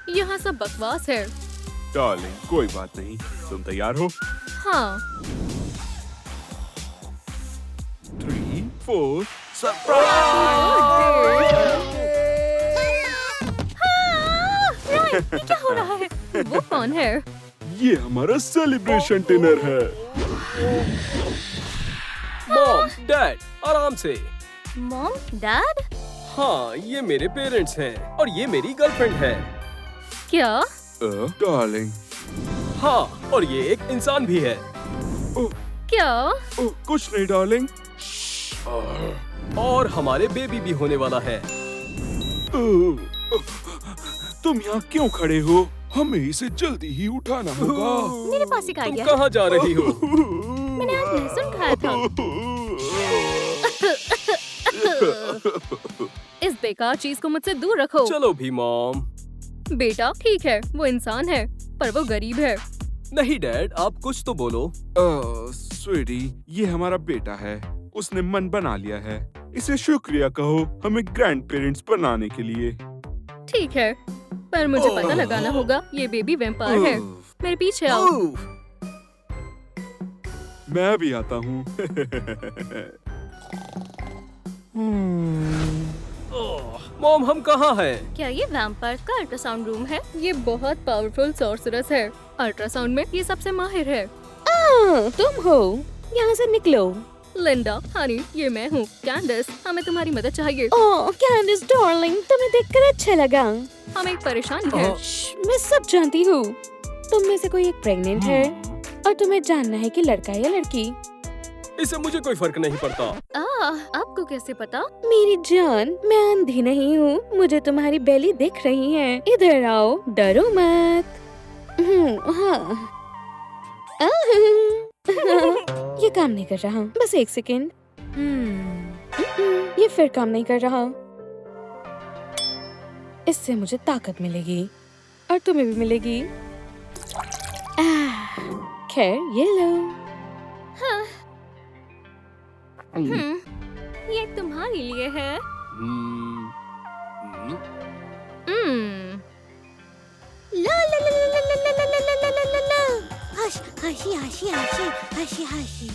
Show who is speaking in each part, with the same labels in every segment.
Speaker 1: यहाँ सब बकवास है।
Speaker 2: डार्लिंग कोई बात नहीं, तुम तैयार हो?
Speaker 1: हाँ।
Speaker 2: 3, 4 सरप्राइज!
Speaker 1: रायन, ये क्या हो रहा है? वो कौन है?
Speaker 2: ये हमारा सेलिब्रेशन डिनर है।
Speaker 3: मॉम, डैड, आराम से।
Speaker 1: Mom, dad?
Speaker 3: हाँ, ये मेरे पेरेंट्स हैं और ये मेरी गर्लफ्रेंड है।
Speaker 1: क्या?
Speaker 2: डार्लिंग।
Speaker 3: हाँ, और ये एक इंसान भी है।
Speaker 1: क्या?
Speaker 2: कुछ नहीं डार्लिंग।
Speaker 3: और हमारे बेबी भी होने वाला है।
Speaker 2: तुम यहाँ क्यों खड़े हो? हमें इसे जल्दी ही उठाना होगा।
Speaker 1: मेरे पास एक
Speaker 3: तुम
Speaker 1: आइडिया है।
Speaker 3: कहाँ जा रही हो?
Speaker 1: मैंने आज लहसुन खाया था। इस बेकार चीज को मुझसे दूर रखो।
Speaker 3: चलो भी मॉम।
Speaker 1: बेटा ठीक है, वो इंसान है पर वो गरीब है।
Speaker 3: नहीं डैड, आप कुछ तो बोलो।
Speaker 2: स्वीटी, ये हमारा बेटा है। उसने मन बना लिया है। इसे शुक्रिया कहो हमें ग्रैंड पेरेंट्स बनाने के लिए।
Speaker 1: ठीक है, पर मुझे पता लगाना होगा ये बेबी वैम्पायर है। मेरे पीछे आओ।
Speaker 2: मैं भी आता हूँ।
Speaker 3: मॉम, हम कहाँ हैं?
Speaker 1: क्या ये वैम्पायर का अल्ट्रासाउंड रूम है? ये बहुत पावरफुल सॉर्सरस है। अल्ट्रासाउंड में ये सबसे माहिर है।
Speaker 4: तुम हो, यहाँ से निकलो।
Speaker 1: लिंडा, हनी, ये मैं हूँ कैंडिस। हमें तुम्हारी मदद चाहिए।
Speaker 4: ओह कैंडिस डार्लिंग, तुम्हें देखकर अच्छा लगा।
Speaker 1: हम एक परेशानी है।
Speaker 4: मैं सब जानती हूँ। तुम में से कोई एक प्रेग्नेंट है और तुम्हें जानना है कि लड़का या लड़की।
Speaker 3: इससे मुझे कोई फर्क नहीं पड़ता।
Speaker 1: आपको कैसे पता?
Speaker 4: मेरी जान, मैं अंधी नहीं हूँ। मुझे तुम्हारी बेली दिख रही है। इधर आओ, डरो मत। हाँ। ये काम नहीं कर रहा। बस एक सेकेंड। ये फिर काम नहीं कर रहा। इससे मुझे ताकत मिलेगी और तुम्हें भी मिलेगी। खैर, ये लो।
Speaker 1: ये तुम्हारे लिए है।
Speaker 4: ला ला ला ला ला ला ला ला ला ला ला ला। हश, हशी हशी हशी हशी हशी।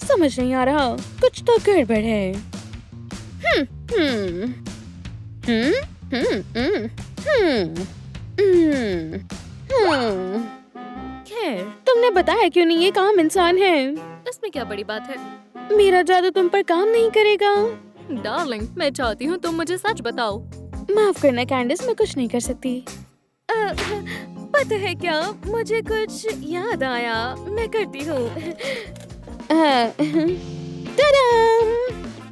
Speaker 4: समझ नहीं आ रहा, कुछ तो गड़बड़ है। खैर, तुमने बताया क्यों नहीं ये काम इंसान है?
Speaker 1: इसमें क्या बड़ी बात है?
Speaker 4: मेरा जादू तुम पर काम नहीं करेगा।
Speaker 1: डार्लिंग, मैं चाहती हूँ तुम मुझे सच बताओ।
Speaker 4: माफ करना कैंडिस, मैं कुछ नहीं कर सकती। पता है क्या, मुझे कुछ याद आया। मैं करती हूँ।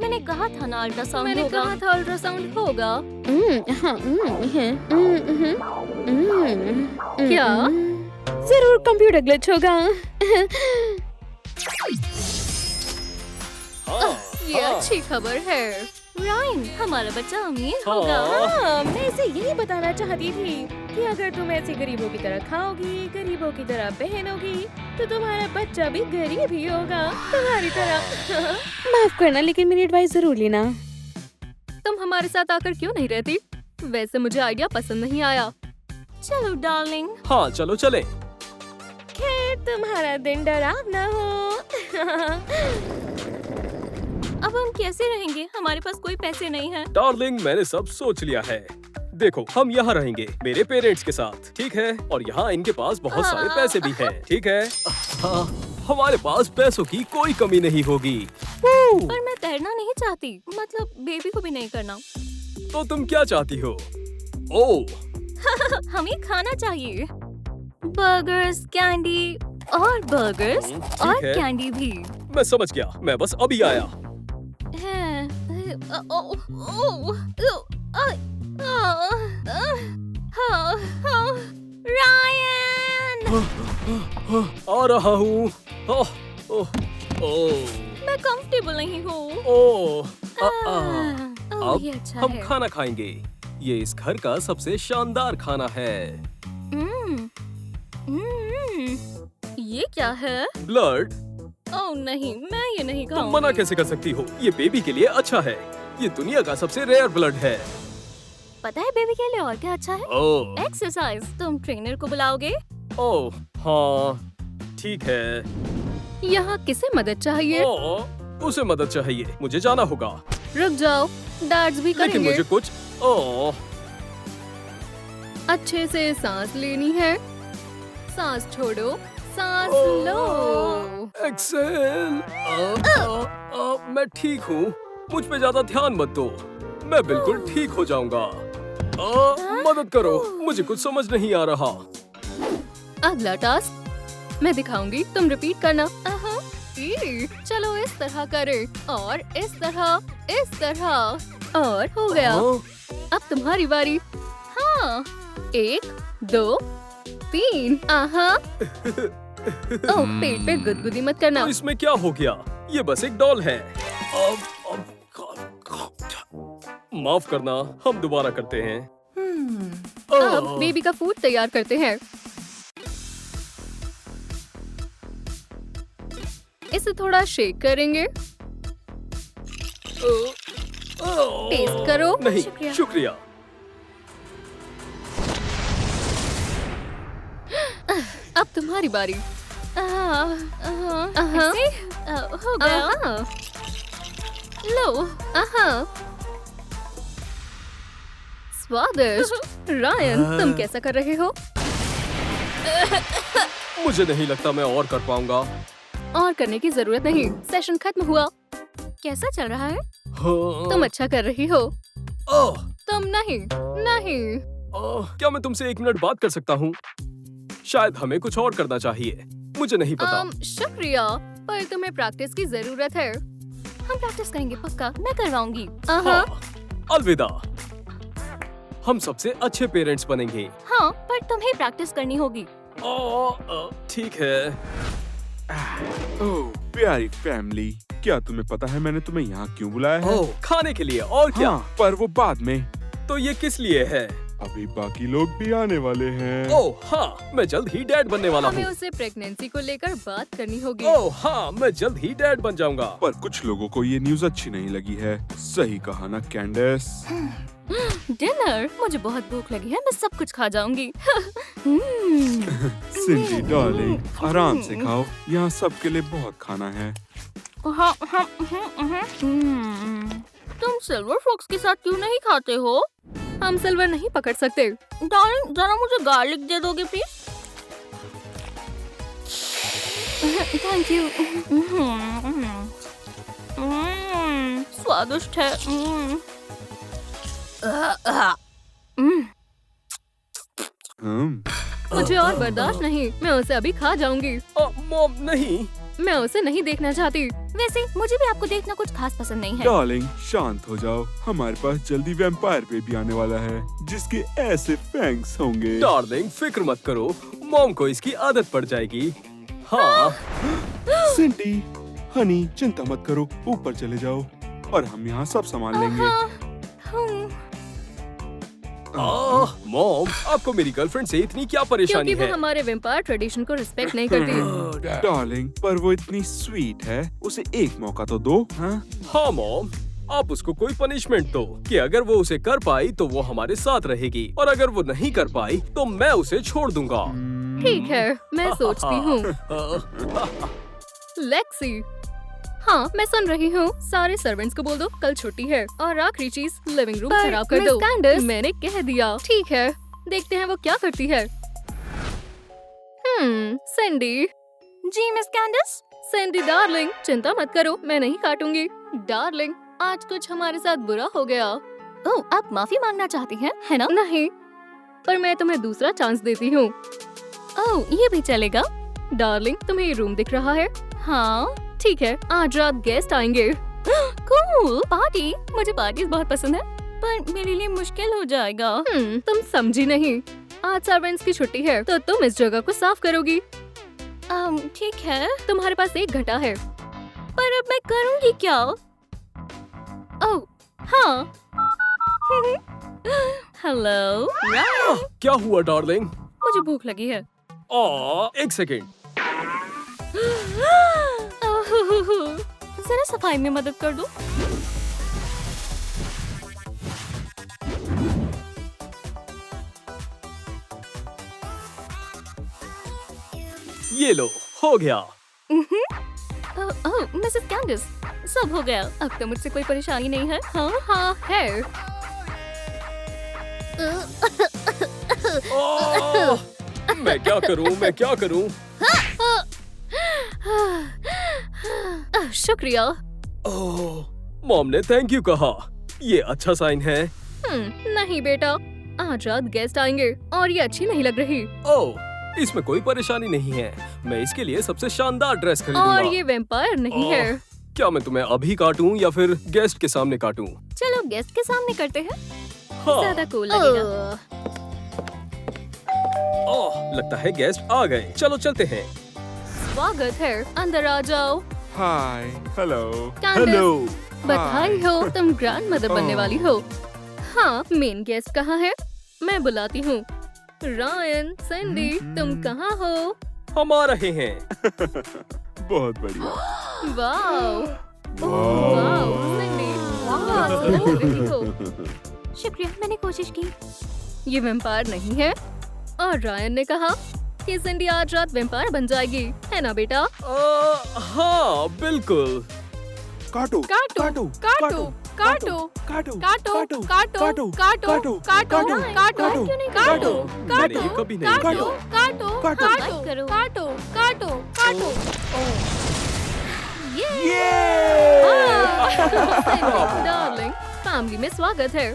Speaker 1: मैंने कहा था ना अल्ट्रासाउंड होगा। मैंने कहा था अल्ट्रासाउंड होगा। क्या?
Speaker 4: जरूर कंप्यूटर ग्लिच होगा।
Speaker 1: ये अच्छी खबर है। रायन, हमारा बच्चा अमीर होगा।
Speaker 4: हाँ, मैं इसे यही बताना चाहती थी कि अगर तुम ऐसे गरीबों की तरह खाओगी, गरीबों की तरह पहनोगी, तो तुम्हारा बच्चा भी गरीब ही होगा, तुम्हारी तरह। माफ करना, लेकिन मेरी एडवाइस जरूर लेना।
Speaker 1: तुम हमारे साथ आकर क्यों नहीं रहती? वैसे मुझे आइडिया पसंद नहीं आया। चलो डार्लिंग।
Speaker 3: हाँ, चलो चले।
Speaker 4: खैर, तुम्हारा दिन डरावना हो।
Speaker 1: अब हम कैसे रहेंगे? हमारे पास कोई पैसे नहीं हैं।
Speaker 3: डार्लिंग, मैंने सब सोच लिया है। देखो, हम यहाँ रहेंगे मेरे पेरेंट्स के साथ, ठीक है? और यहाँ इनके पास बहुत सारे पैसे भी हैं, ठीक है? हाँ, हमारे पास पैसों की कोई कमी नहीं होगी।
Speaker 1: पर मैं तैरना नहीं चाहती, मतलब बेबी को भी नहीं करना।
Speaker 3: तो तुम क्या चाहती हो? ओह,
Speaker 1: हमें खाना चाहिए। बर्गर्स, कैंडी और बर्गर्स
Speaker 3: ठीक
Speaker 1: और
Speaker 3: है।
Speaker 1: कैंडी भी
Speaker 3: मैं समझ गया, मैं बस अभी आया।
Speaker 1: है। रायन,
Speaker 3: आ रहा हूँ।
Speaker 1: मैं कंफर्टेबल नहीं हूँ।
Speaker 3: अब
Speaker 1: ये अच्छा
Speaker 3: हम
Speaker 1: है।
Speaker 3: खाना खाएंगे। ये इस घर का सबसे शानदार खाना है।
Speaker 1: ये क्या है?
Speaker 3: ब्लड।
Speaker 1: ओह नहीं, मैं ये नहीं
Speaker 3: तुम
Speaker 1: खाऊंगी।
Speaker 3: मना कैसे कर सकती हो? ये बेबी के लिए अच्छा है। ये दुनिया का सबसे रेयर ब्लड है।
Speaker 1: पता है बेबी के लिए और क्या अच्छा है?
Speaker 3: ओह
Speaker 1: एक्सरसाइज। तुम ट्रेनर को बुलाओगे?
Speaker 3: ओह हाँ ठीक है।
Speaker 1: यहाँ किसे मदद चाहिए?
Speaker 3: ओह उसे मदद चाहिए, मुझे जाना होगा।
Speaker 1: रुक जाओ, डैड्स भी
Speaker 3: लेकिन
Speaker 1: करेंगे।
Speaker 3: मुझे कुछ ओह
Speaker 1: अच्छे से सांस लेनी है। सांस छोड़ो, सांस लो।
Speaker 3: एक्सेल। मैं ठीक हूँ, मुझ पे ज्यादा ध्यान मत दो, मैं बिल्कुल ठीक हो जाऊंगा। मदद करो, मुझे कुछ समझ नहीं आ रहा।
Speaker 1: अगला टास्क मैं दिखाऊंगी, तुम रिपीट करना। चलो इस तरह करें और इस तरह और हो गया। अब तुम्हारी बारी। हाँ 1 2 3। ओह पेट पे गुदगुदी मत करना।
Speaker 3: तो इसमें क्या हो गया? ये बस एक डॉल है। माफ करना, हम दोबारा करते हैं।
Speaker 1: अब बेबी का फूड तैयार करते हैं। इसे थोड़ा शेक करेंगे। टेस्ट करो।
Speaker 3: नहीं
Speaker 1: शुक्रिया।
Speaker 3: शुक्रिया।
Speaker 1: अब तुम्हारी बारी। हो गया। लो। स्वादिष्ट। रायन तुम कैसा कर रहे हो?
Speaker 3: मुझे नहीं लगता मैं और कर पाऊंगा।
Speaker 1: और करने की जरूरत नहीं, सेशन खत्म हुआ। कैसा चल रहा है? तुम अच्छा कर रही हो। तुम नहीं।
Speaker 3: क्या मैं तुमसे 1 मिनट बात कर सकता हूँ? शायद हमें कुछ और करना चाहिए, मुझे नहीं पता।
Speaker 1: शुक्रिया, पर तुम्हें प्रैक्टिस की जरूरत है। हम प्रैक्टिस करेंगे पक्का, मैं करवाऊंगी।
Speaker 3: हाँ, अलविदा। हम सबसे अच्छे पेरेंट्स बनेंगे।
Speaker 1: हाँ, पर तुम्हें प्रैक्टिस करनी होगी।
Speaker 3: ठीक है।
Speaker 2: ओह प्यारी फैमिली, क्या तुम्हें पता है मैंने तुम्हें यहाँ क्यों बुलाया है?
Speaker 3: खाने के लिए, और क्या?
Speaker 2: हाँ, पर वो बाद में।
Speaker 3: तो ये किस लिए है?
Speaker 2: अभी बाकी लोग भी आने वाले हैं।
Speaker 3: ओह हाँ, मैं जल्द ही डैड बनने वाला
Speaker 1: हमें
Speaker 3: हूँ।
Speaker 1: उसे प्रेगनेंसी को लेकर बात करनी होगी।
Speaker 3: ओह हाँ, मैं जल्द ही डैड बन जाऊंगा।
Speaker 2: पर कुछ लोगों को ये न्यूज़ अच्छी नहीं लगी है। सही कहा ना कैंडेस?
Speaker 1: डिनर, मुझे बहुत भूख लगी है, मैं सब कुछ खा जाऊंगी।
Speaker 2: सिंडी डार्लिंग, आराम से खाओ, यहाँ सबके लिए बहुत खाना है।
Speaker 1: तुम सिल्वर फॉक्स के साथ क्यों नहीं खाते हो? हम सिल्वर नहीं पकड़ सकते। डार्लिंग, जरा मुझे गार्लिक दे दोगे प्लीज? Thank you. स्वादिष्ट है। मुझे और बर्दाश्त नहीं, मैं उसे अभी खा जाऊंगी।
Speaker 3: मॉम नहीं।
Speaker 1: मैं उसे नहीं देखना चाहती। वैसे मुझे भी आपको देखना कुछ खास पसंद नहीं है।
Speaker 2: डार्लिंग शांत हो जाओ, हमारे पास जल्दी वैम्पायर बेबी आने वाला है जिसके ऐसे फैंग्स होंगे।
Speaker 3: डार्लिंग फिक्र मत करो, मॉम को इसकी आदत पड़ जाएगी। हाँ।
Speaker 2: सिंडी, हनी चिंता मत करो, ऊपर चले जाओ और हम यहाँ सब संभाल लेंगे।
Speaker 3: मॉम, आपको मेरी गर्लफ्रेंड से इतनी क्या परेशानी
Speaker 1: क्योंकि वो
Speaker 3: है?
Speaker 1: हमारे वेम्पायर ट्रेडिशन को रिस्पेक्ट नहीं करती।
Speaker 2: डार्लिंग, पर वो इतनी स्वीट है, उसे एक मौका तो दो।
Speaker 3: हाँ मॉम, आप उसको कोई पनिशमेंट दो कि अगर वो उसे कर पाई तो वो हमारे साथ रहेगी, और अगर वो नहीं कर पाई तो मैं उसे छोड़ दूंगा।
Speaker 1: ठीक है, मैं सोचती हूँ। लेक्सी, हाँ मैं सुन रही हूँ। सारे सर्वेंट्स को बोल दो कल छुट्टी है, और आखिरी चीज लिविंग रूम खराब कर दो। कैंडिस, मैंने कह दिया। ठीक है, देखते हैं वो क्या करती है। सैंडी। जी मिस कैंडिस। सैंडी डार्लिंग, चिंता मत करो, मैं नहीं काटूंगी। डार्लिंग, आज कुछ हमारे साथ बुरा हो गया। ओह, आप माफी मांगना चाहती हैं, है ना? नहीं, पर मैं तुम्हें दूसरा चांस देती हूँ। ओह, ये भी चलेगा। डार्लिंग, तुम्हें ये रूम दिख रहा है? हाँ ठीक है, आज रात गेस्ट आएंगे। कूल पार्टी, मुझे पार्टीज बहुत पसंद है, पर मेरे लिए मुश्किल हो जाएगा। तुम समझी नहीं, आज सर्वेंट्स की छुट्टी है, तो तुम इस जगह को साफ करोगी। ठीक है, तुम्हारे पास 1 घंटा है। पर अब मैं करूँगी क्या? ओह हाँ। हेलो रायन,
Speaker 3: क्या हुआ डार्लिंग?
Speaker 1: मुझे भूख लगी है।
Speaker 3: 1 सेकेंड।
Speaker 1: जरा सफाई में मदद कर दो।
Speaker 3: ये लो, हो गया।
Speaker 1: ओह, मिसेस कैंडिस, सब हो गया। अब तो मुझसे कोई परेशानी नहीं है। हाँ हाँ है।
Speaker 3: ओह, मैं क्या करूं?
Speaker 1: शुक्रिया।
Speaker 3: ओह, मॉम ने थैंक यू कहा। ये अच्छा साइन है।
Speaker 1: नहीं बेटा, आज रात गेस्ट आएंगे और ये अच्छी नहीं लग रही।
Speaker 3: ओह, इसमें कोई परेशानी नहीं है। मैं इसके लिए सबसे शानदार ड्रेस खरीदूंगा।
Speaker 1: और ये वैम्पायर नहीं
Speaker 3: ओह,
Speaker 1: है।
Speaker 3: क्या मैं तुम्हें अभी काटूं या फिर गेस्ट के सामने काटूं?
Speaker 1: चलो गेस्ट के सामने करते हैं,
Speaker 3: हाँ।
Speaker 1: ज्यादा कूल लगेगा।
Speaker 3: ओह, लगता है गेस्ट आ गए। चलो चलते हैं।
Speaker 1: स्वागत है, अंदर आ जाओ।
Speaker 2: हाय, हेलो,
Speaker 1: कैंडिस, बधाई हो, तुम ग्रैंड मदर बनने
Speaker 2: ओह।
Speaker 1: वाली हो। हाँ, मेन गेस्ट कहाँ है? मैं बुलाती हूँ। रायन, सैंडी, तुम कहाँ हो?
Speaker 3: हम आ रहे हैं।
Speaker 2: बहुत बढ़िया।
Speaker 1: Wow,
Speaker 2: wow.
Speaker 1: Wow, Sandy, wow, सुंदर लग रही हो। शुक्रिया, मैंने कोशिश की। ये वैम्पायर नहीं है। और रायन ने कहा कि सैंडी आज रात वैम्पायर बन जाएगी, है ना बेटा?
Speaker 3: हाँ, बिल्कुल।
Speaker 2: काटो,
Speaker 1: काटो,
Speaker 2: काटो,
Speaker 1: काटो, काटो,
Speaker 2: काटो,
Speaker 1: काटो, काटो, काटो, काटो, काटो, काटो, क्यों नहीं काटो,
Speaker 3: मैंने ये कभी नहीं
Speaker 1: काटो,
Speaker 3: किया।
Speaker 1: काटो,
Speaker 2: काटो,
Speaker 1: काटो, काटो, काटो, काटो। डार्लिंग, फैमिली में स्वागत है।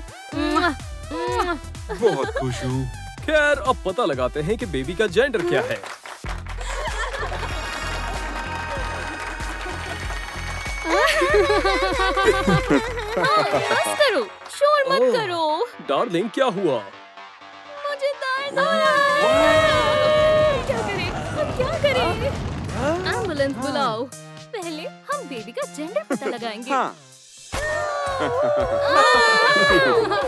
Speaker 2: बहुत खुश हूँ।
Speaker 3: खैर, अब पता लगाते हैं कि बेबी का जेंडर क्या है।
Speaker 1: बस करो, शोर मत
Speaker 3: ओह।
Speaker 1: करो।
Speaker 3: डार्लिंग, क्या हुआ?
Speaker 1: मुझे दर्द हो रहा है। क्या करें? अब क्या करें? एम्बुलेंस बुलाओ। पहले हम बेबी का जेंडर पता लगाएंगे।
Speaker 2: हाँ,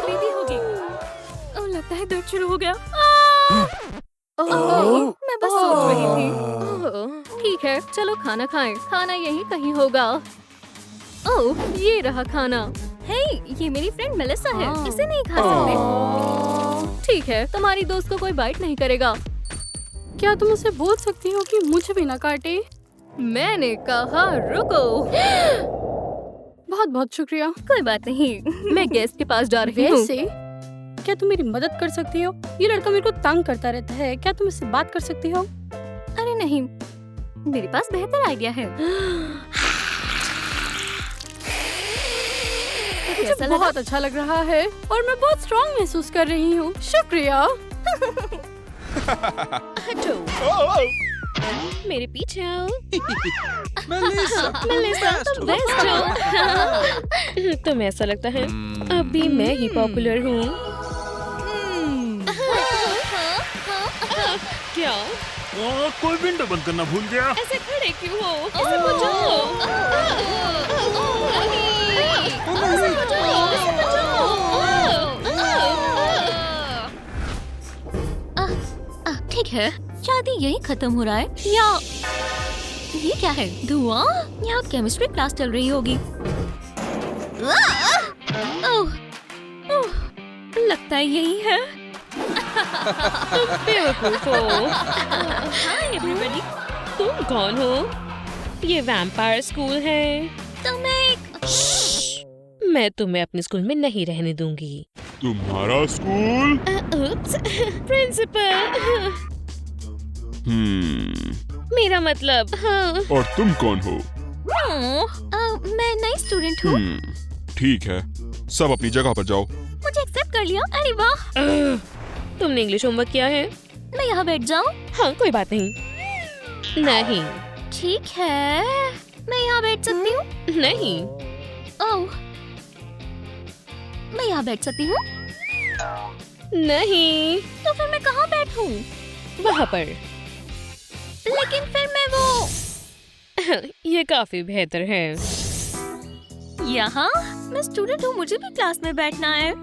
Speaker 1: बेबी होगी। ओह, लगता है दर्द शुरू हो गया। मैं बस सोच रही थी। ठीक है, चलो खाना खाएं। खाना यहीं कहीं होगा। ओह, ये रहा खाना। हे, ये मेरी फ्रेंड मेलिसा है। इसे नहीं खा सकते। ठीक है, तुम्हारी दोस्त को कोई बाइट नहीं करेगा।
Speaker 5: क्या तुम उसे बोल सकती हो कि मुझे भी ना काटे?
Speaker 1: मैंने कहा रुको।
Speaker 5: बहुत बहुत शुक्रिया।
Speaker 1: कोई बात नहीं, मैं गेस्ट के पास जा रही हूँ।
Speaker 5: वैसे क्या तुम मेरी मदद कर सकती हो? ये लड़का मेरे को तंग करता रहता है। क्या तुम इससे बात कर सकती हो?
Speaker 1: अरे नहीं, मेरे पास बेहतर आइडिया है। तो
Speaker 5: मुझे
Speaker 1: कैसा लगा?
Speaker 5: बहुत अच्छा लग रहा है और मैं बहुत स्ट्रॉन्ग महसूस कर रही हूँ। शुक्रिया।
Speaker 4: हटो, मेरे पीछे आओ। मेलिसा, तुम बेस्ट हो। तुम्हें ऐसा लगता है अभी मैं ही पॉपुलर हूँ। क्या?
Speaker 6: कोई विंडो बंद करना भूल गया।
Speaker 4: ऐसे खड़े क्यों हो? ऐसे बचाओ। ऐसे बचाओ, ऐसे
Speaker 1: बचाओ। ठीक है, शादी यही खत्म हो रहा है या ये क्या है? धुआं? यहाँ केमिस्ट्री क्लास चल रही होगी। ओह, ओह, लगता है यही है।
Speaker 4: बेवकूफ हो।
Speaker 1: हाय एवरीबॉडी,
Speaker 4: तुम कौन हो? ये वैम्पायर स्कूल है।
Speaker 1: तो मैं
Speaker 4: मैं तुम्हें अपने स्कूल में नहीं रहने दूंगी।
Speaker 6: तुम्हारा स्कूल?
Speaker 4: प्रिंसिपल। मेरा मतलब हाँ।
Speaker 6: और तुम कौन हो?
Speaker 1: मैं नई स्टूडेंट हूँ।
Speaker 6: ठीक है, सब अपनी जगह पर जाओ।
Speaker 1: मुझे एक्सेप्ट कर लिया। अरे वाह।
Speaker 4: तुमने इंग्लिश होमवर्क किया है?
Speaker 1: मैं यहाँ बैठ जाऊँ?
Speaker 4: हाँ, कोई बात नहीं। नहीं,
Speaker 1: ठीक है, मैं यहाँ बैठ सकती हूँ?
Speaker 4: नहीं।
Speaker 1: ओह, मैं यहाँ बैठ सकती हूँ?
Speaker 4: नहीं,
Speaker 1: तो फिर मैं कहाँ बैठूँ?
Speaker 4: वहाँ पर।
Speaker 1: लेकिन फिर मैं वो
Speaker 4: ये काफी बेहतर है।
Speaker 1: यहाँ मैं स्टूडेंट हूँ, मुझे भी क्लास में बैठना है।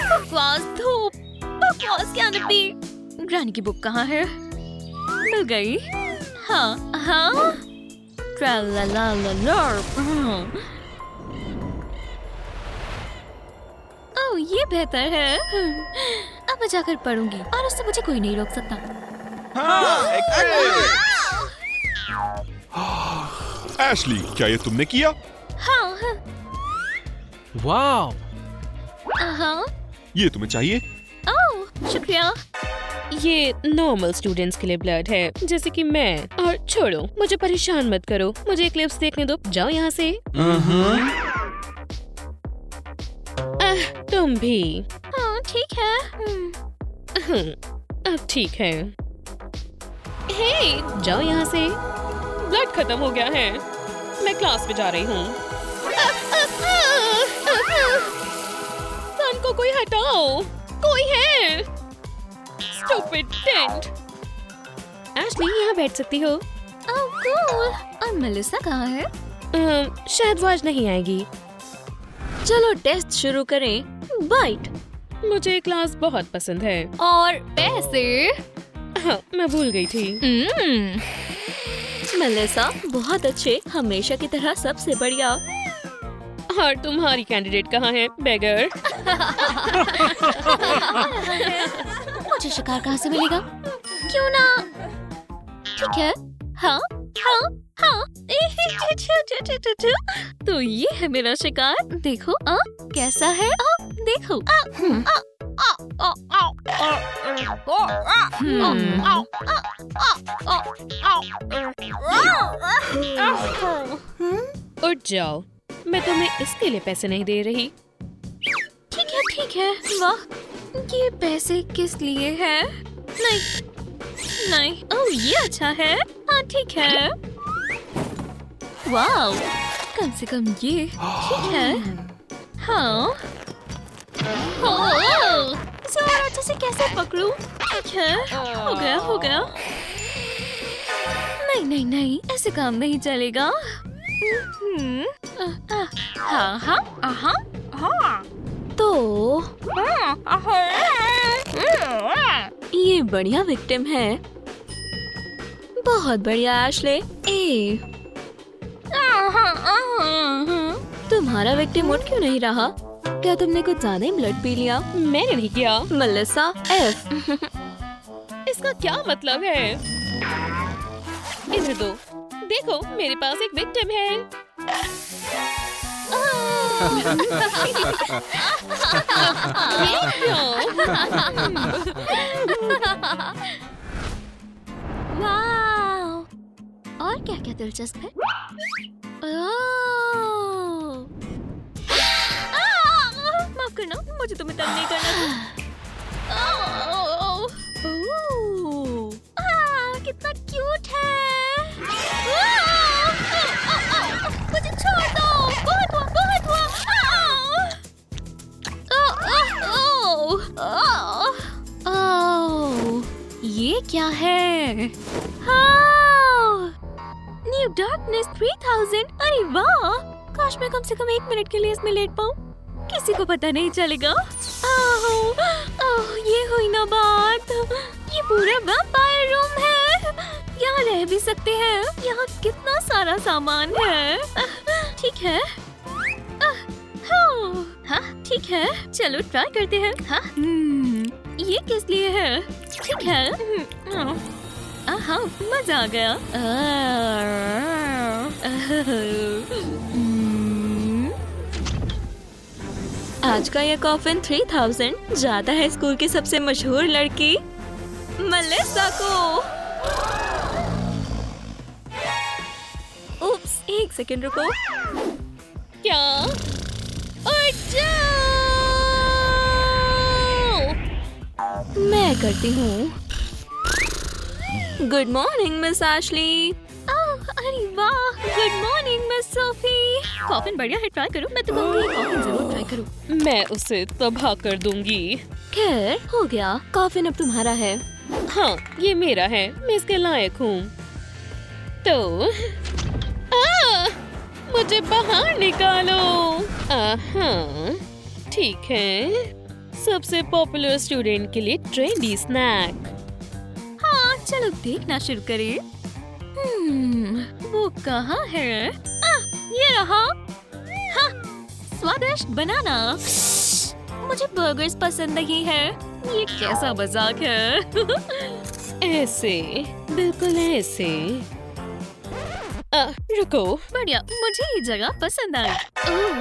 Speaker 1: बकवास धूप, बकवास क्या नबी। ग्रैनी की बुक कहाँ है? मिल गई। हाँ हाँ। ट्रालालाला। ओह, ये बेहतर है। अब मैं जाकर पढ़ूंगी और उससे मुझे कोई नहीं रोक सकता।
Speaker 6: एशली, क्या ये तुमने किया?
Speaker 1: हाँ हाँ
Speaker 3: वाह,
Speaker 1: हाँ।
Speaker 6: ये तुम्हें चाहिए?
Speaker 1: ओह शुक्रिया।
Speaker 4: ये नॉर्मल स्टूडेंट्स के लिए ब्लड है, जैसे कि मैं। और छोड़ो, मुझे परेशान मत करो, मुझे क्लिप्स देखने दो। जाओ यहाँ से। तुम भी।
Speaker 1: हाँ ठीक है।
Speaker 4: अब ठीक है। हे, जाओ यहाँ से। ब्लड खत्म हो गया है। मैं क्लास में जा रही हूँ। सन को कोई हटाओ, कोई है। Stupid tent. एशली, यहाँ बैठ सकती हो।
Speaker 1: ओह कूल। और मेलिसा कहाँ है?
Speaker 4: शायद वो आज नहीं आएगी।
Speaker 1: चलो टेस्ट शुरू करें। बाइट।
Speaker 4: मुझे क्लास बहुत पसंद है।
Speaker 1: और पैसे।
Speaker 4: हाँ, मैं भूल गई थी।
Speaker 1: मेलिसा बहुत अच्छे, हमेशा की तरह सबसे बढ़िया।
Speaker 4: और तुम्हारी कैंडिडेट कहाँ है, बेगर?
Speaker 1: मुझे शिकार कहाँ से मिलेगा? क्यों ना? ठीक है। हाँ हाँ हाँ। तो ये है मेरा शिकार। देखो कैसा है? देखो।
Speaker 4: उठ जाओ, मैं तुम्हें इसके लिए पैसे नहीं दे रही।
Speaker 1: ठीक है। वाह, ये पैसे किस लिए है? नहीं नहीं। ओह ये अच्छा है। हाँ ठीक है। वाओ, कम से कम ये ठीक है। हाँ। ओह, इसे और अच्छे से कैसे पकड़ूं? ठीक है, हो गया। नहीं, ऐसे काम नहीं चलेगा। हाँ। तो ये बढ़िया विक्टिम है। बहुत बढ़िया एशले। ए तुम्हारा विक्टिम उठ क्यों नहीं रहा? क्या तुमने कुछ ज्यादा ही ब्लड पी लिया?
Speaker 4: मैंने नहीं किया।
Speaker 1: Melissa F.
Speaker 4: इसका क्या मतलब है? इधर दो। देखो, मेरे पास एक विक्टिम है।
Speaker 1: वाह! और क्या क्या दिलचस्प है? माफ करना, मुझे तुम्हें तंग नहीं करना था। कितना क्यूट है। मुझे छोड़ दो। बहुत हुआ। ये क्या है? New darkness 3000। अरे वाह, काश मैं कम से कम 1 मिनट के लिए इसमें लेट पाऊं। किसी को पता नहीं चलेगा। ये हुई ना बात। ये पूरा वैम्पायर रूम है। यहाँ रह भी सकते हैं। यहाँ कितना सारा सामान है। ठीक है। हाँ ठीक है, चलो ट्राई करते हैं। हाँ ये किस लिए है? ठीक है। हाँ मजा आ गया। आज का ये कॉफिन 3000 जाता है स्कूल की सबसे मशहूर लड़की मेलिसा को। उप्स, 1 सेकंड रुको।
Speaker 4: क्या? उठ जाओ!
Speaker 1: मैं करती हूँ। Good morning miss Ashley. अरे वाह, good morning miss Sophie. Coffin बढ़िया है, ट्राई करो। मैं तो कहूँगी कॉफिन जरूर ट्राई करो।
Speaker 4: मैं उसे तबाह कर दूंगी।
Speaker 1: खैर हो गया, कॉफिन अब तुम्हारा है।
Speaker 4: हाँ, ये मेरा है, मैं इसके लायक हूँ। तो मुझे बाहर निकालो। ठीक है, सबसे पॉपुलर स्टूडेंट के लिए ट्रेंडी स्नैक।
Speaker 1: हाँ चलो देखना शुरू करें। वो कहाँ है? ये रहा। हाँ, स्वादिष्ट बनाना। मुझे बर्गर्स पसंद नहीं है। ये कैसा मजाक है?
Speaker 4: ऐसे, बिल्कुल ऐसे। रुको,
Speaker 1: बढ़िया, मुझे ये जगह पसंद आई। ओह,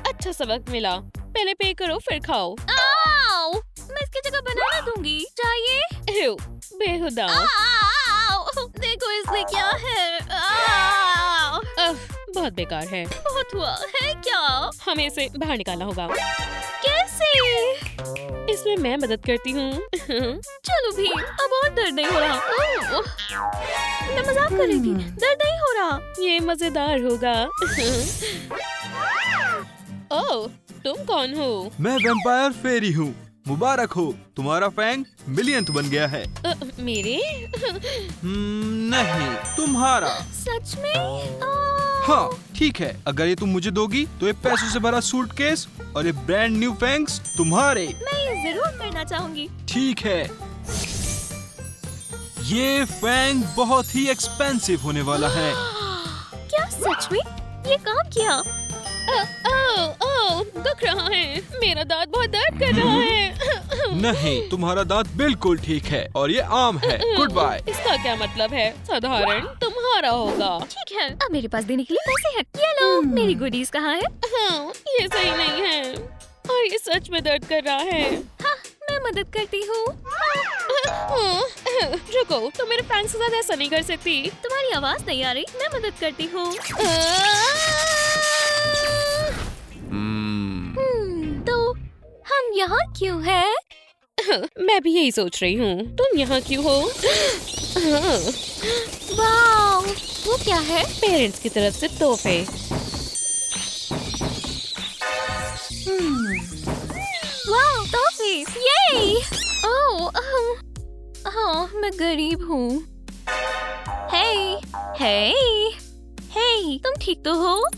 Speaker 4: अच्छा सबक मिला। पहले पे करो फिर खाओ।
Speaker 1: आओ, मैं इसकी जगह बनाना दूंगी। चाहिए?
Speaker 4: एव, बेहुदा।
Speaker 1: आओ, देखो इसमें क्या है। आओ,
Speaker 4: बहुत बेकार है।
Speaker 1: बहुत हुआ है क्या?
Speaker 4: हमें इसे बाहर निकालना होगा।
Speaker 1: कैसे?
Speaker 4: इसमें मैं मदद करती हूँ।
Speaker 1: चलो भी, अब और दर्द नहीं हो रहा। ओह, मैं मजाक कर रही थी, दर्द नहीं हो रहा।
Speaker 4: ये मजेदार होगा। ओह, तुम कौन हो?
Speaker 7: मैं वैम्पायर फेरी हूँ। मुबारक हो, तुम्हारा फैंग मिलियंथ बन गया है।
Speaker 4: मेरे?
Speaker 7: नहीं, तुम्हारा।
Speaker 1: सच में?
Speaker 7: हाँ, ठीक है। अगर ये तुम मुझे दोगी तो ये पैसों से भरा सूटकेस और ये ब्रांड न्यू फैंग्स तुम्हारे।
Speaker 1: मैं ये जरूर करना चाहूंगी।
Speaker 7: ठीक है। ये फैंग बहुत ही एक्सपेंसिव होने वाला है।
Speaker 1: क्या सच में? ये काम किया?
Speaker 4: दुख रहा है। मेरा दांत बहुत दर्द कर रहा है।
Speaker 7: नहीं, तुम्हारा दांत बिल्कुल ठीक है और ये आम है। Goodbye.
Speaker 4: इसका क्या मतलब है? साधारण तुम्हारा होगा।
Speaker 1: ठीक है, अब मेरे पास देने के लिए पैसे हैं। ये लो, मेरी गुडीज कहाँ है?
Speaker 4: हाँ, ये सही नहीं है और ये सच में दर्द कर रहा है।
Speaker 1: हाँ, मैं मदद करती हूँ।
Speaker 4: रुको, तुम मेरे फैंस के साथ ऐसा नहीं कर सकती।
Speaker 1: तुम्हारी आवाज नहीं आ रही, मैं मदद करती हूँ। तो हम यहाँ क्यों हैं?
Speaker 4: मैं भी यही सोच रही हूँ। तुम यहाँ क्यों हो?
Speaker 1: वाओ, वो क्या है?
Speaker 4: पेरेंट्स की तरफ से तोहफे।
Speaker 1: Wow, toffee! ये! ओह, हाँ, मैं गरीब हूँ। हे, तुम ठीक तो हो?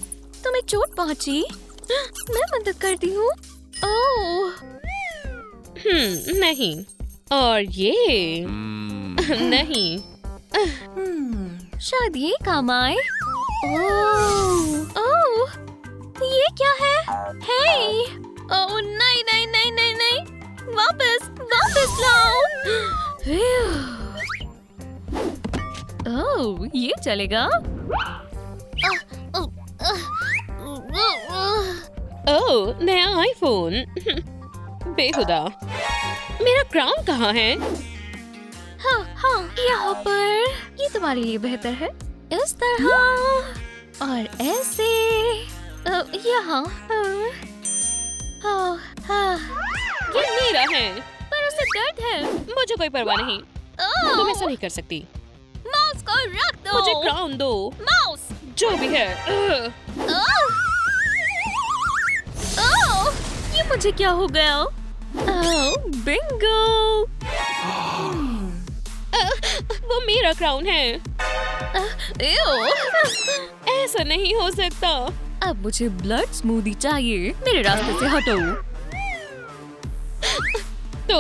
Speaker 1: तुम्हें चोट पहुँची? मैं मदद करती हूँ। ओह,
Speaker 4: नहीं। और ये नहीं।
Speaker 1: शायद ये काम आए। ओह, ये क्या है? हे! ओह नहीं नहीं नहीं नहीं नहीं! वापस लाओ। ओह, ये चलेगा?
Speaker 4: ओह, नया आईफोन। बेहुदा। मेरा क्राउन कहाँ है?
Speaker 1: हाँ, यहाँ पर। ये तुम्हारे लिए बेहतर है। इस तरह और ऐसे। यहाँ।
Speaker 4: ये मेरा है।
Speaker 1: पर उसे दर्द है।
Speaker 4: मुझे कोई परवाह नहीं। तुम ऐसा नहीं कर सकती।
Speaker 1: माउस को रख दो।
Speaker 4: मुझे क्राउन दो।
Speaker 1: माउस।
Speaker 4: जो भी है।
Speaker 1: ये मुझे क्या हो गया? बिंगो!
Speaker 4: वो मेरा क्राउन है। ऐसा नहीं हो सकता।
Speaker 1: अब मुझे ब्लड स्मूदी चाहिए। मेरे रास्ते से हटो।
Speaker 4: तो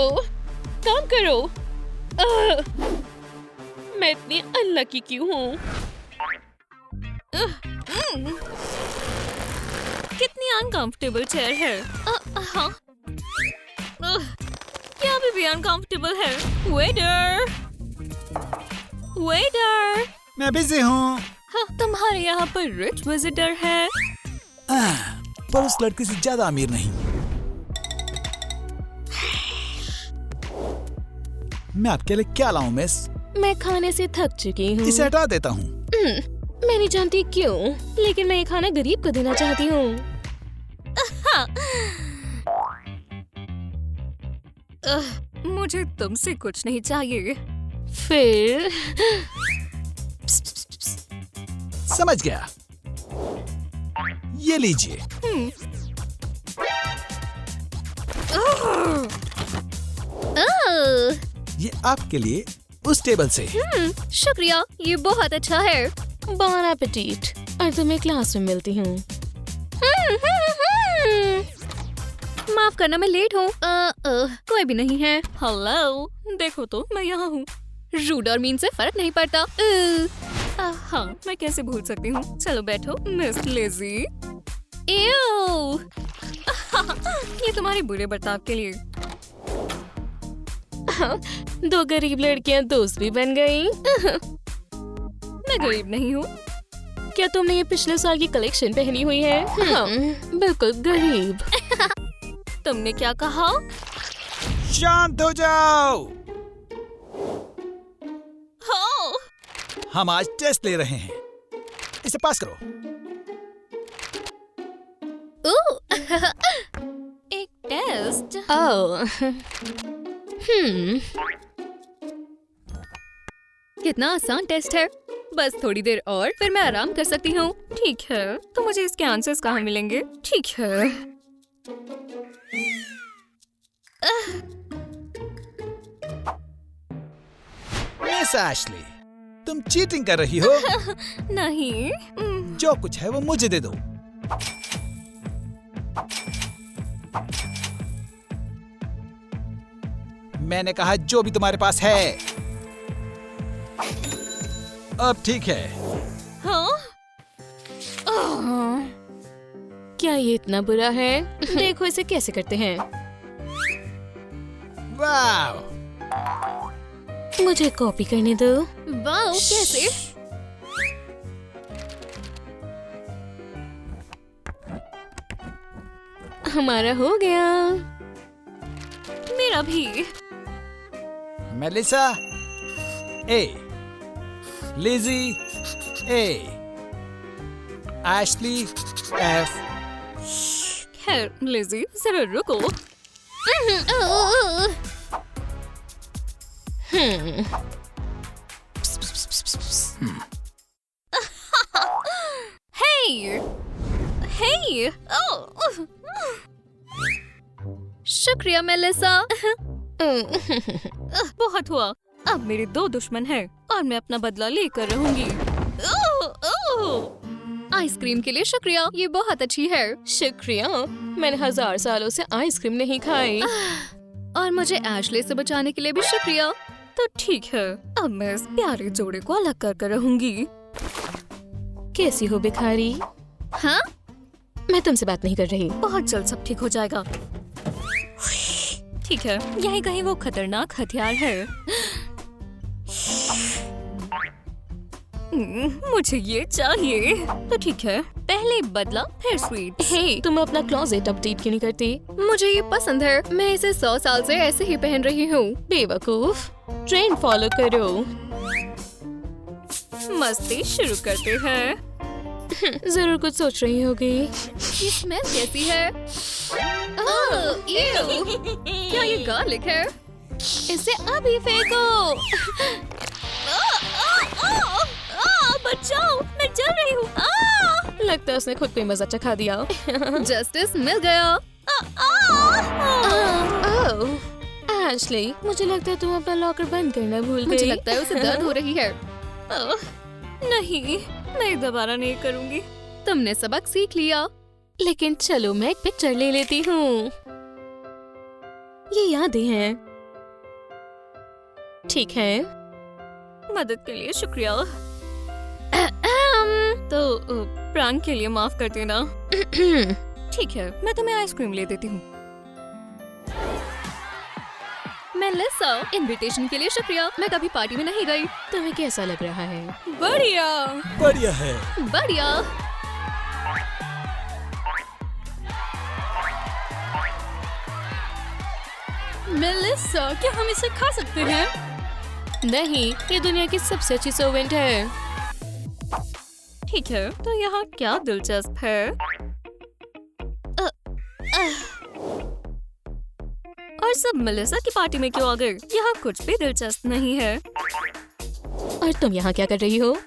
Speaker 4: काम करो। मैं इतनी अनलकी क्यों हूँ?
Speaker 1: कितनी अनकंफर्टेबल चेयर है। हाँ। क्या अभी भी अनकंफर्टेबल है? वेटर!
Speaker 8: मैं बिजी हूँ।
Speaker 1: हाँ, तुम्हारे यहाँ पर रिच विजिटर है।
Speaker 8: पर उस लड़की से ज्यादा अमीर नहीं। मैं आपके लिए क्या लाऊं मिस?
Speaker 4: मैं खाने से थक चुकी हूँ।
Speaker 8: इसे हटा देता हूँ।
Speaker 4: मैं नहीं जानती क्यों, लेकिन मैं ये खाना गरीब को देना चाहती हूँ।
Speaker 1: मुझे तुमसे कुछ नहीं चाहिए।
Speaker 4: फिर
Speaker 8: समझ गया। ये लीजिए। ये आपके लिए उस टेबल से।
Speaker 1: शुक्रिया, ये बहुत अच्छा है।
Speaker 4: बॉन एपेटीट। और तुम्हें क्लास में मिलती हूँ।
Speaker 1: माफ करना, मैं लेट हूँ। कोई भी नहीं है। हेलो, देखो तो मैं यहाँ हूँ। रूड और मीन से फर्क नहीं पड़ता। हाँ, मैं कैसे भूल सकती हूँ। चलो बैठो, मिस लेजी। ये तुम्हारे बुरे बर्ताव के लिए।
Speaker 4: दो गरीब लड़कियां दोस्त भी बन गई।
Speaker 1: मैं गरीब नहीं हूँ।
Speaker 4: क्या तुमने ये पिछले साल की कलेक्शन पहनी हुई है? हाँ, बिल्कुल गरीब।
Speaker 1: तुमने क्या कहा?
Speaker 8: शांत हो जाओ।
Speaker 1: हाँ।
Speaker 8: हम आज टेस्ट ले रहे हैं, इसे पास करो।
Speaker 1: एक टेस्ट। कितना आसान टेस्ट है। बस थोड़ी देर और फिर मैं आराम कर सकती हूँ। ठीक है, तो मुझे इसके आंसर्स कहाँ मिलेंगे? ठीक है।
Speaker 8: मिस एशली, तुम चीटिंग कर रही हो।
Speaker 1: नहीं।
Speaker 8: जो कुछ है वो मुझे दे दो। मैंने कहा जो भी तुम्हारे पास है। अब ठीक है।
Speaker 1: हाँ?
Speaker 4: क्या ये इतना बुरा है? देखो इसे कैसे करते हैं।
Speaker 8: वाह,
Speaker 4: मुझे कॉपी करने दो।
Speaker 1: वाह, कैसे?
Speaker 4: हमारा हो गया।
Speaker 1: मेरा भी।
Speaker 8: मेलिसा ए, लिजी ए, एशली एफ।
Speaker 1: खैर लिजी, जरा रुको। Hey! Hey! Oh! शुक्रिया मेलिसा। बहुत हुआ। अब मेरे दो दुश्मन हैं और मैं अपना बदला लेकर रहूंगी। आइसक्रीम के लिए शुक्रिया, ये बहुत अच्छी है।
Speaker 4: शुक्रिया, मैंने 1000 सालों से आइसक्रीम नहीं खाई।
Speaker 1: और मुझे एशले से बचाने के लिए भी शुक्रिया। तो ठीक है, अब मैं इस प्यारे जोड़े को अलग कर रहूंगी।
Speaker 4: कैसी हो भिखारी?
Speaker 1: हाँ?
Speaker 4: मैं तुमसे बात नहीं कर रही।
Speaker 1: बहुत जल्द सब ठीक हो जाएगा। ठीक है, यही कहीं वो खतरनाक हथियार है। मुझे ये चाहिए। तो ठीक है, पहले बदला फिर स्वीट।
Speaker 4: हे, तुम अपना क्लोजेट अपडेट क्यों नहीं करती?
Speaker 1: मुझे ये पसंद है। मैं इसे 100 साल से ऐसे ही पहन रही हूँ।
Speaker 4: बेवकूफ, ट्रेंड फॉलो करो।
Speaker 1: मस्ती शुरू करते हैं।
Speaker 4: जरूर कुछ सोच रही होगी।
Speaker 1: ये स्मेल कैसी है? ओह, ew! क्या ये गार्लिक है? इसे अभी फेंको। बचाओ, मैं जल रही हूँ।
Speaker 4: लगता है उसने खुद को ही मजा चखा दिया।
Speaker 1: जस्टिस मिल गया।
Speaker 4: एशली, मुझे लगता है तुम अपना लॉकर बंद करना भूल गई।
Speaker 1: मुझे लगता है उसे दर्द हो रही है। नहीं, मैं दोबारा नहीं करूँगी। तुमने सबक सीख लिया।
Speaker 4: लेकिन चलो मैं एक पिक्चर ले लेती हूँ। ये यादें हैं। ठीक है।
Speaker 1: मदद के लिए शुक्रिया। तो प्रैंक के लिए माफ कर देना। ठीक है, मैं तुम्हें आइसक्रीम ले देती हूँ। मेलिसा, इनविटेशन के लिए शुक्रिया। मैं कभी पार्टी में नहीं गई।
Speaker 4: तुम्हें कैसा लग रहा है?
Speaker 1: बढ़िया।
Speaker 8: बढ़िया है।
Speaker 1: बढ़िया।
Speaker 5: मेलिसा, क्या हम इसे खा सकते हैं?
Speaker 4: नहीं, ये दुनिया की सबसे अच्छी सर्वेंट है।
Speaker 1: ठीक है, तो यहाँ क्या दिलचस्प है? और सब मेलिसा की पार्टी में क्यों आ गए? यहाँ कुछ भी दिलचस्प नहीं है।
Speaker 4: और तुम यहाँ क्या कर रही हो?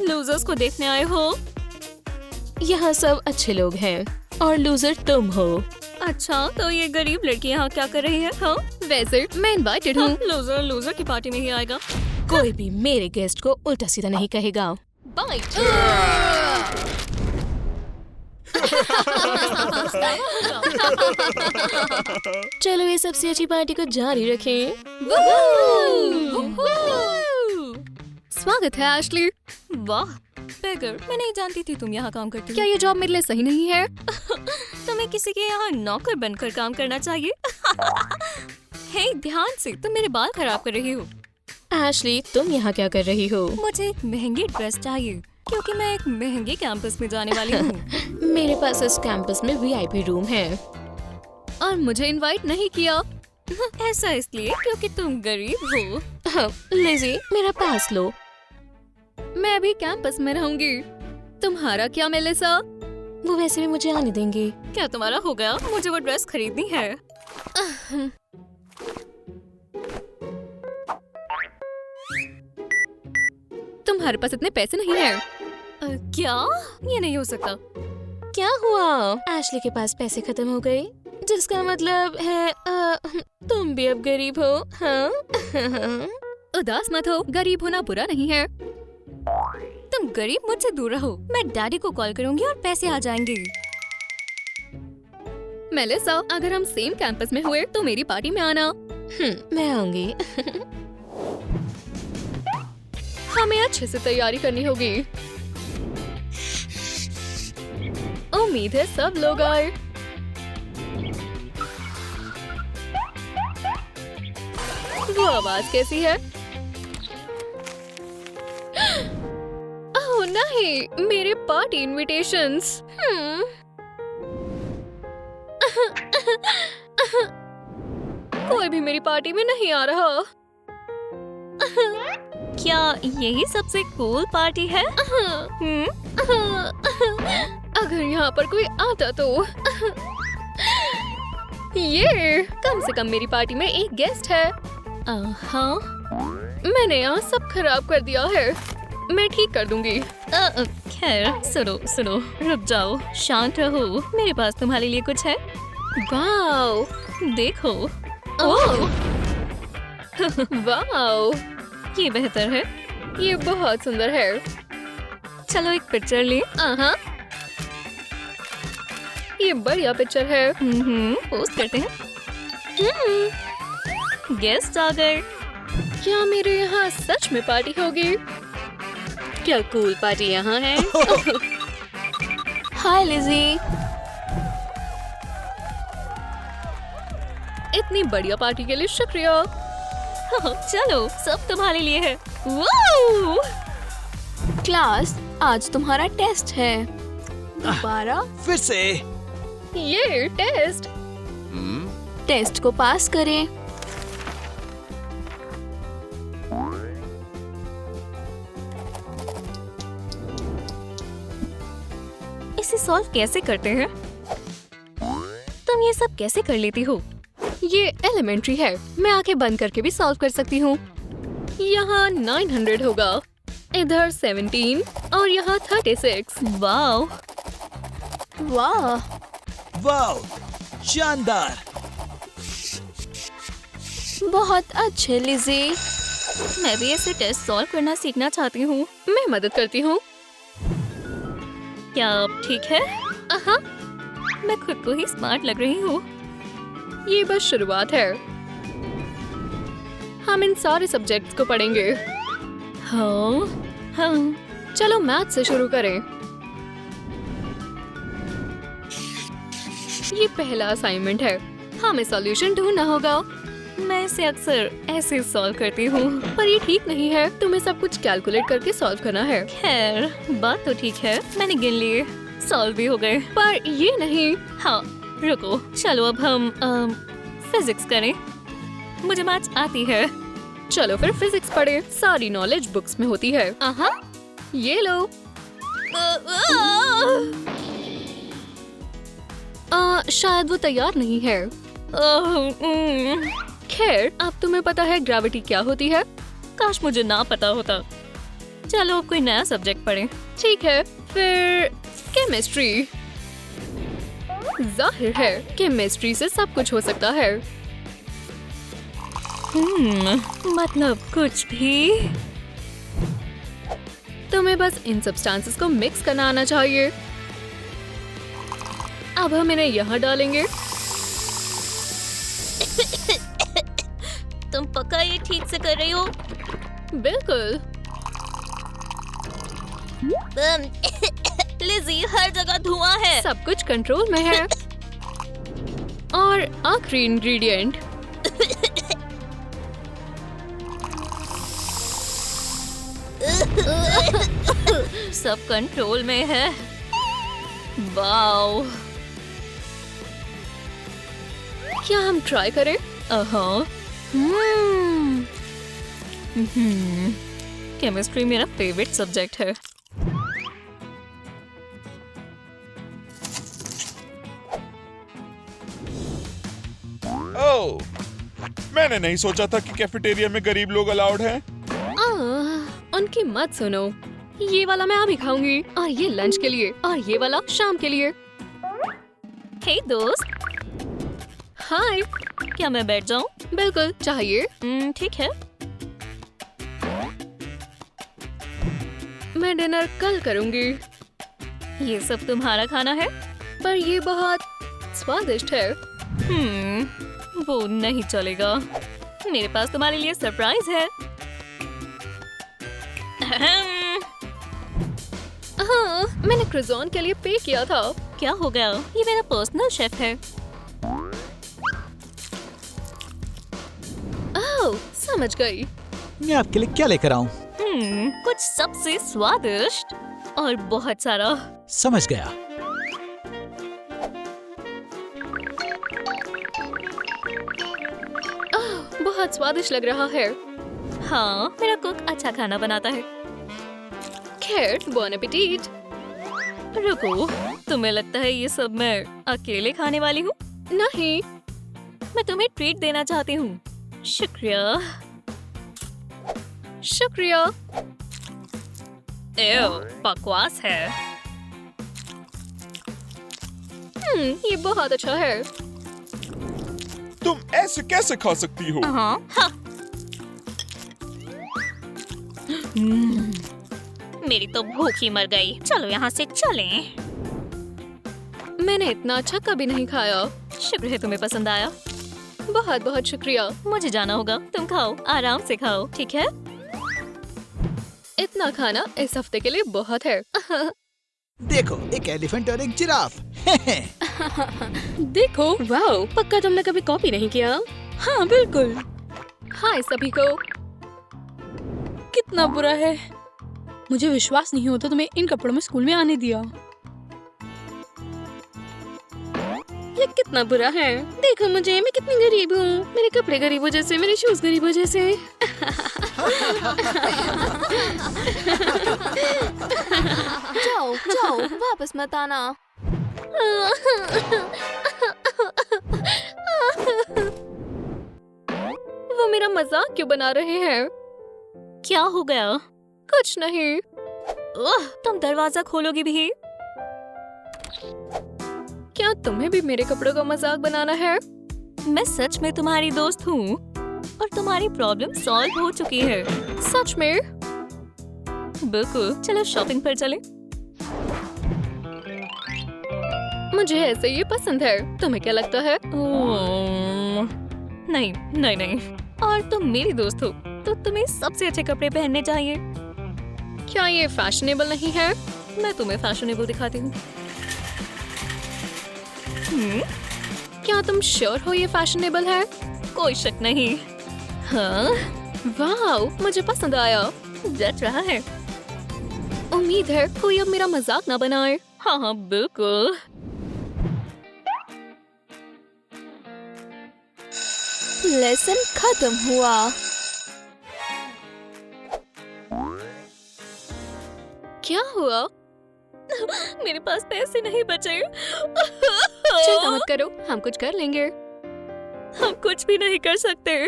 Speaker 1: लूजर्स को देखने आए हो?
Speaker 4: यहाँ सब अच्छे लोग हैं और लूजर तुम हो।
Speaker 1: अच्छा, तो ये गरीब लड़की यहाँ क्या कर रही है? हाँ? वैसे मैं इनवाइटेड हूँ। लूजर की पार्टी में ही आएगा।
Speaker 4: कोई भी मेरे गेस्ट को उल्टा सीधा नहीं कहेगा।
Speaker 1: बाइट।
Speaker 4: चलो ये सबसे अच्छी पार्टी को जारी रखें।
Speaker 1: स्वागत है एशली। वाह बेगर, मैं नहीं जानती थी तुम यहाँ काम करती। क्या ये जॉब मेरे लिए सही नहीं है? तुम्हें किसी के यहाँ नौकर बनकर काम करना चाहिए। हे ध्यान से, तुम मेरे बाल खराब कर रही हो।
Speaker 4: एशली, तुम यहाँ क्या कर रही हो?
Speaker 1: मुझे एक महंगी ड्रेस चाहिए क्योंकि मैं एक महंगे कैंपस में जाने वाली हूँ।
Speaker 4: मेरे पास इस कैंपस में VIP रूम है।
Speaker 1: और मुझे इनवाइट नहीं किया। ऐसा इसलिए क्योंकि तुम गरीब हो।
Speaker 4: लिजी, मेरा पास लो।
Speaker 1: मैं भी कैंपस में रहूंगी। तुम्हारा क्या मेलिसा?
Speaker 4: वो वैसे भी मुझे आने देंगे।
Speaker 1: क्या तुम्हारा हो गया? मुझे वो ड्रेस खरीदनी है। तुम्हारे पास इतने पैसे नहीं हैं। क्या? ये नहीं हो सकता।
Speaker 4: क्या हुआ? एशली के पास पैसे खत्म हो गए, जिसका मतलब है तुम भी अब गरीब हो। हाँ?
Speaker 1: उदास मत हो, गरीब होना बुरा नहीं है। तुम गरीब मुझसे दूर रहो। मैं डैडी को कॉल करूंगी और पैसे आ जाएंगे। मेलिसा, अगर हम सेम कैंपस में हुए तो मेरी पार्टी में आना।
Speaker 4: मैं आऊंगी।
Speaker 1: हमें अच्छे से तैयारी करनी होगी। उम्मीद है सब लोग आए। वो आवाज कैसी है? ओह नहीं, मेरे पार्टी इनविटेशंस। कोई भी मेरी पार्टी में नहीं आ रहा। क्या यही सबसे कूल पार्टी है? अगर यहाँ पर कोई आता तो। ये कम से कम मेरी पार्टी में एक गेस्ट है। हाँ, मैंने यहाँ सब खराब कर दिया है। मैं ठीक कर दूंगी। खैर, सुनो, रुक जाओ, शांत रहो। मेरे पास तुम्हारे लिए कुछ है। वाओ, देखो। ओह, वाओ, ये बेहतर है। ये बहुत सुंदर है। चलो एक पिक्चर ले। ये बढ़िया पिक्चर है। पोस्ट करते हैं। गेस्ट आ गए। क्या मेरे यहाँ सच में पार्टी होगी?
Speaker 4: क्या कूल पार्टी यहाँ है। हाय लिजी।
Speaker 1: इतनी बढ़िया पार्टी के लिए शुक्रिया। चलो, सब तुम्हारे लिए है। वाओ!
Speaker 4: क्लास, आज तुम्हारा टेस्ट है। दोबारा
Speaker 8: फिर से।
Speaker 1: ये टेस्ट।
Speaker 4: टेस्ट को पास करें।
Speaker 1: इसे सॉल्व कैसे करते हैं? तुम ये सब कैसे कर लेती हो? ये एलिमेंट्री है। मैं आंखें बंद करके भी सॉल्व कर सकती हूँ। यहाँ 900 होगा, इधर 17 और यहाँ 36। वाओ!
Speaker 4: वाह!
Speaker 8: वाह, शानदार।
Speaker 4: बहुत अच्छे लिजी।
Speaker 1: मैं भी ऐसे टेस्ट सॉल्व करना सीखना चाहती हूँ। मैं मदद करती हूँ। क्या अब ठीक है? मैं खुद को ही स्मार्ट लग रही हूँ। ये बस शुरुआत है। हम इन सारे सब्जेक्ट्स को पढ़ेंगे। हाँ, चलो मैथ से शुरू करें। ये पहला असाइनमेंट है। हमें सॉल्यूशन ढूंढना होगा। मैं इसे अक्सर ऐसे सॉल्व करती हूँ, पर ये ठीक नहीं है। तुम्हें सब कुछ कैलकुलेट करके सॉल्व करना है। खैर, बात तो ठीक है। मैंने गिन लिए, सॉल्व भी हो गए, पर ये नहीं। हाँ, रुको, चलो अब हम फिजिक्स करें। मुझे मैथ्स आती है। चलो फिर फिजिक्स पढ़े। सारी नॉलेज बुक्स में होती है। ये लो। शायद वो तैयार नहीं है। खैर, अब तुम्हें पता है ग्रेविटी क्या होती है? काश मुझे ना पता होता। चलो अब कोई नया सब्जेक्ट पढ़ें। ठीक है, फिर केमिस्ट्री। जाहिर है, केमिस्ट्री से सब कुछ हो सकता है। मतलब कुछ भी। तुम्हें बस इन सब्सटेंसेस को मिक्स करना आना चाहिए। अब हम इन्हें यहाँ डालेंगे।
Speaker 4: तुम पक्का ये ठीक से कर रही हो?
Speaker 1: बिल्कुल।
Speaker 4: लिजी, हर जगह धुआं है।
Speaker 1: सब कुछ कंट्रोल में है। और आखिरी इंग्रेडिएंट। सब कंट्रोल में है। वाओ, क्या हम ट्राई करें? केमिस्ट्री मेरा फेवरेट सब्जेक्ट है।
Speaker 6: ओह, मैंने नहीं सोचा था कि कैफेटेरिया में गरीब लोग अलाउड हैं।
Speaker 1: उनकी मत सुनो। ये वाला मैं अभी खाऊंगी और ये लंच के लिए और ये वाला शाम के लिए। हे दोस्त। हाय, क्या मैं बैठ जाऊं? बिल्कुल, चाहिए? ठीक है। मैं डिनर कल करूंगी। ये सब तुम्हारा खाना है, पर ये बहुत स्वादिष्ट है। वो नहीं चलेगा। मेरे पास तुम्हारे लिए सरप्राइज है। हाँ, मैंने क्रोज़ॉन के लिए पे किया था। क्या हो गया? ये मेरा पर्सनल शेफ है। ओह, समझ गई।
Speaker 8: मैं आपके लिए क्या लेकर आऊं?
Speaker 1: कुछ सबसे स्वादिष्ट और बहुत सारा।
Speaker 8: समझ गया।
Speaker 1: बहुत स्वादिष्ट लग रहा है। हाँ, मेरा कुक अच्छा खाना बनाता है। खैर, बॉन एपेटीट। रुको, तुम्हें लगता है ये सब मैं अकेले खाने वाली हूँ? नहीं, मैं तुम्हें ट्रीट देना चाहती हूँ। शुक्रिया। शुक्रिया। बकवास है। ये बहुत अच्छा है।
Speaker 6: तुम ऐसे कैसे खा सकती हो?
Speaker 1: मेरी तो भूख ही मर गई। चलो यहाँ से चलें। मैंने इतना अच्छा कभी नहीं खाया। शुक्र है तुम्हें पसंद आया। बहुत बहुत शुक्रिया। मुझे जाना होगा, तुम खाओ, आराम से खाओ, ठीक है? इतना खाना इस हफ्ते के लिए बहुत है।
Speaker 8: देखो, एक एलिफेंट और एक जिराफ।
Speaker 4: देखो, वाओ, पक्का तुमने कभी कॉपी नहीं किया? हाँ बिल्कुल।
Speaker 1: हाय सभी को।
Speaker 5: कितना बुरा है। मुझे विश्वास नहीं होता तुम्हें इन कपड़ों में स्कूल में आने दिया।
Speaker 4: ये कितना बुरा है। देखो मुझे, मैं कितनी गरीब हूँ। मेरे कपड़े गरीबों जैसे, मेरे शूज गरीबों जैसे।
Speaker 1: जाओ जाओ, वापस मत आना। वो मेरा मजाक क्यों बना रहे हैं? क्या हो गया? कुछ नहीं। तुम दरवाजा खोलोगी भी? क्या तुम्हें भी मेरे कपड़ों का मजाक बनाना है? मैं सच में तुम्हारी दोस्त हूँ और तुम्हारी प्रॉब्लम सॉल्व हो चुकी है। सच में? बिल्कुल। चलो शॉपिंग पर चलें। मुझे ऐसे ये पसंद है। तुम्हें क्या लगता है? नहीं नहीं नहीं। और तुम मेरी दोस्त हो तो तुम्हें सबसे अच्छे कपड़े पहनने चाहिए। क्या ये फैशनेबल नहीं है? मैं तुम्हें फैशनेबल दिखाती हूँ। क्या तुम श्योर हो ये फैशनेबल है? कोई शक नहीं। हाँ, वाह, मुझे पसंद आया। जच रहा है। उम्मीद है कोई अब मेरा मजाक ना बनाए। हाँ हाँ बिल्कुल। लेसन खत्म हुआ। क्या हुआ? मेरे पास पैसे नहीं बचे। चिंता मत करो, हम कुछ कर लेंगे। हम कुछ भी नहीं कर सकते।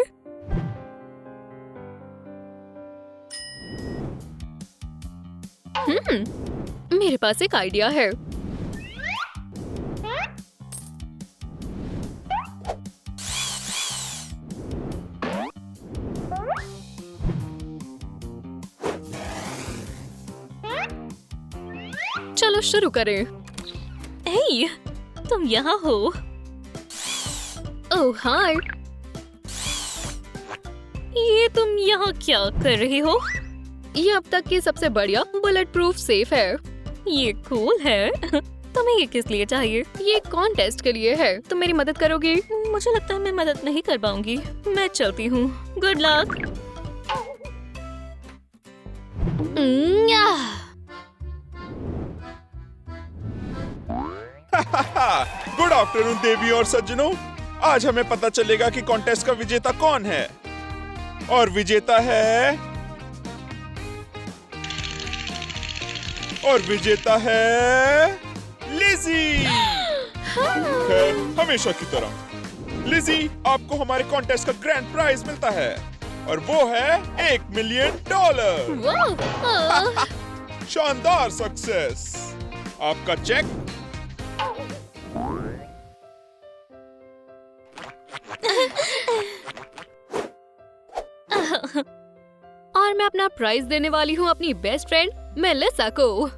Speaker 1: मेरे पास एक आइडिया है। चलो शुरू करें। हे, तुम यहाँ हो? ओह हाय। ये तुम यहाँ क्या कर रही हो? ये अब तक की सबसे बढ़िया बुलेट प्रूफ सेफ है। ये कूल है। तुम्हें ये किस लिए चाहिए? ये कॉन्टेस्ट के लिए है। तुम मेरी मदद करोगी? मुझे लगता है मैं मदद नहीं कर पाऊंगी। मैं चलती हूँ। Good luck.
Speaker 6: गुड आफ्टरनून देवी और सज्जनों, आज हमें पता चलेगा कि कॉन्टेस्ट का विजेता कौन है। और विजेता है लिज़ी। खैर, हमेशा की तरह लिज़ी, आपको हमारे कॉन्टेस्ट का ग्रैंड प्राइज मिलता है और वो है $1 मिलियन। शानदार सक्सेस। आपका चेक।
Speaker 1: और मैं अपना प्राइज देने वाली हूँ अपनी बेस्ट फ्रेंड मेलिसा को।